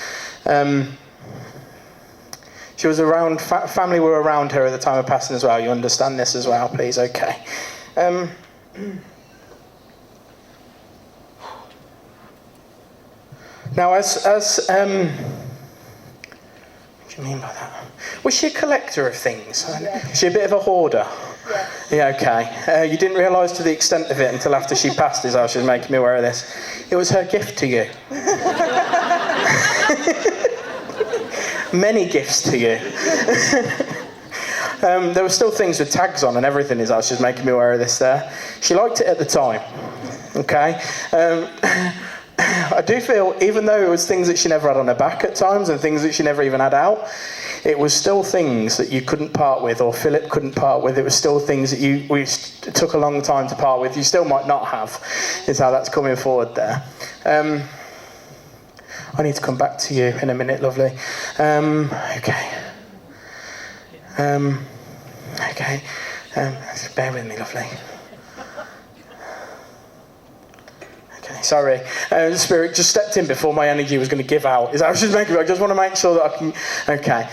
She was around, family were around her at the time of passing as well. You understand this as well, please? Okay. Now, as what do you mean by that? Was she a collector of things? Yeah. Was she a bit of a hoarder? Yeah. Yeah, okay. You didn't realise to the extent of it until after she passed, is how she was making me aware of this. It was her gift to you. Many gifts to you. There were still things with tags on and everything, is how she was making me aware of this there. She liked it at the time. Okay. I do feel, even though it was things that she never had on her back at times and things that she never even had out, it was still things that you couldn't part with, or Philip couldn't part with. It was still things that it took a long time to part with. You still might not have, is how that's coming forward there. I need to come back to you in a minute, lovely. Okay. Okay. Bear with me, lovely. Okay, sorry. The spirit just stepped in before my energy was going to give out. Is that what she's making? I just want to make sure that I can... Okay.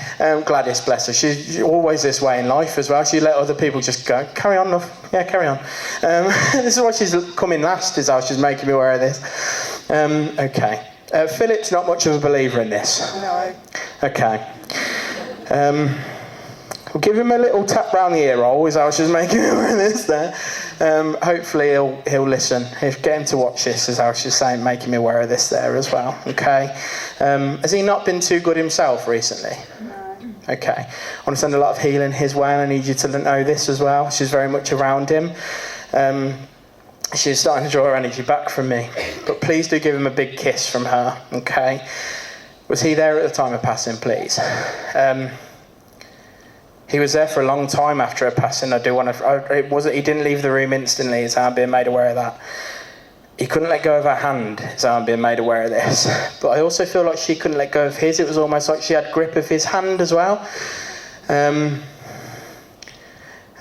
Gladys, bless her. She's always this way in life as well. She let other people just go, carry on, love. Yeah, carry on. This is why she's coming last, is how she's making me aware of this. Okay. Philip's not much of a believer in this. No. Okay. We'll give him a little tap round the ear roll, is how she's making me aware of this there. Hopefully he'll listen. Get him to watch this, is how she's saying, making me aware of this there as well. Okay. Has he not been too good himself recently? No. Okay. I want to send a lot of healing his way, and I need you to know this as well. She's very much around him. She's starting to draw her energy back from me. But please do give him a big kiss from her, okay? Was he there at the time of passing, please? He was there for a long time after her passing. I do want to... he didn't leave the room instantly, is how I'm being made aware of that. He couldn't let go of her hand, is how I'm being made aware of this. But I also feel like she couldn't let go of his. It was almost like she had grip of his hand as well. And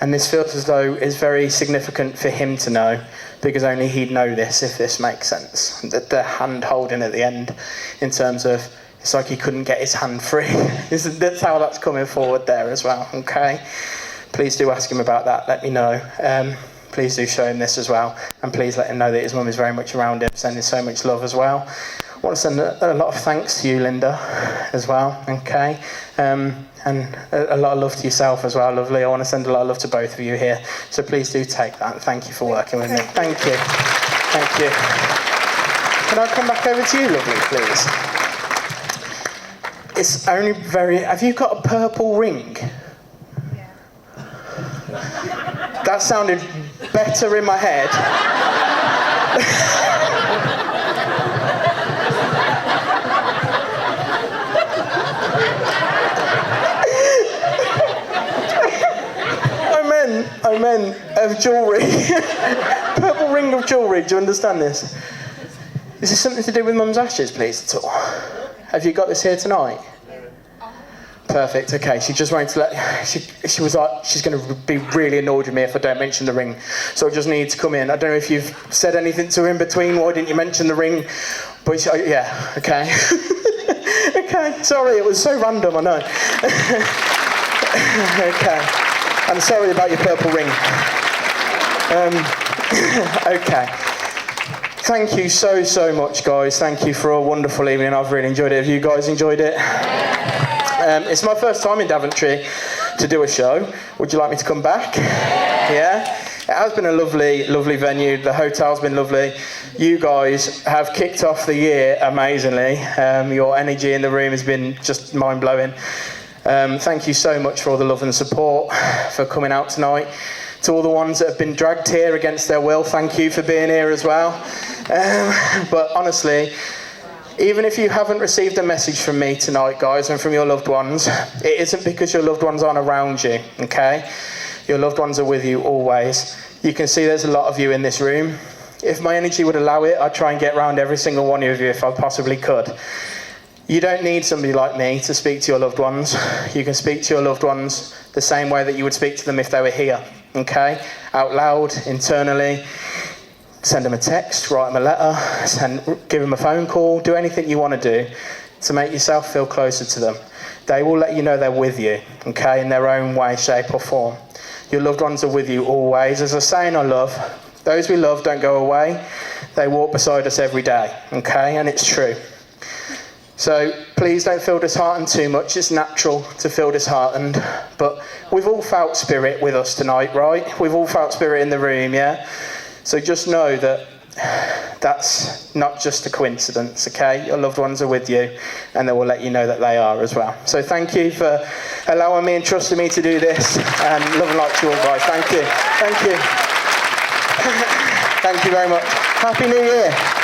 this feels as though it's very significant for him to know, because only he'd know this, if this makes sense. That the hand holding at the end, in terms of, it's like he couldn't get his hand free. That's how that's coming forward there as well, okay? Please do ask him about that, let me know. Please do show him this as well, and please let him know that his mum is very much around him, sending so much love as well. I want to send a lot of thanks to you, Linda, as well, okay? And a lot of love to yourself as well, lovely. I want to send a lot of love to both of you here. So please do take that. Thank you for working with me. Thank you. Thank you. Can I come back over to you, lovely, please? It's only very... Have you got a purple ring? Yeah. That sounded better in my head. I meant of jewellery. Purple ring of jewellery, do you understand this? Is this something to do with Mum's ashes, please, at all? Have you got this here tonight? Perfect, okay. She just wanted to let... She was like, she's going to be really annoyed with me if I don't mention the ring. So I just need to come in. I don't know if you've said anything to her in between. Why didn't you mention the ring? But yeah, okay. Okay. Sorry, it was so random, I know. Okay. I'm sorry about your purple ring. Okay. Thank you so much, guys. Thank you for a wonderful evening. I've really enjoyed it. Have you guys enjoyed it? It's my first time in Daventry to do a show. Would you like me to come back? Yeah? It has been a lovely venue. The hotel's been lovely. You guys have kicked off the year amazingly. Your energy in the room has been just mind-blowing. Thank you so much for all the love and support, for coming out tonight. To all the ones that have been dragged here against their will, thank you for being here as well. But honestly, even if you haven't received a message from me tonight, guys, and from your loved ones, it isn't because your loved ones aren't around you, okay? Your loved ones are with you always. You can see there's a lot of you in this room. If my energy would allow it, I'd try and get around every single one of you if I possibly could. You don't need somebody like me to speak to your loved ones. You can speak to your loved ones the same way that you would speak to them if they were here, okay? Out loud, internally. Send them a text, write them a letter, give them a phone call, do anything you want to do to make yourself feel closer to them. They will let you know they're with you, okay, in their own way, shape or form. Your loved ones are with you always. As a saying I love, those we love don't go away. They walk beside us every day, okay, and it's true. So please don't feel disheartened too much. It's natural to feel disheartened, but we've all felt spirit with us tonight, right? We've all felt spirit in the room, yeah? So just know that that's not just a coincidence, okay? Your loved ones are with you, and they will let you know that they are as well. So thank you for allowing me and trusting me to do this, and love and light to you all, guys. Thank you. Thank you. Thank you very much. Happy New Year.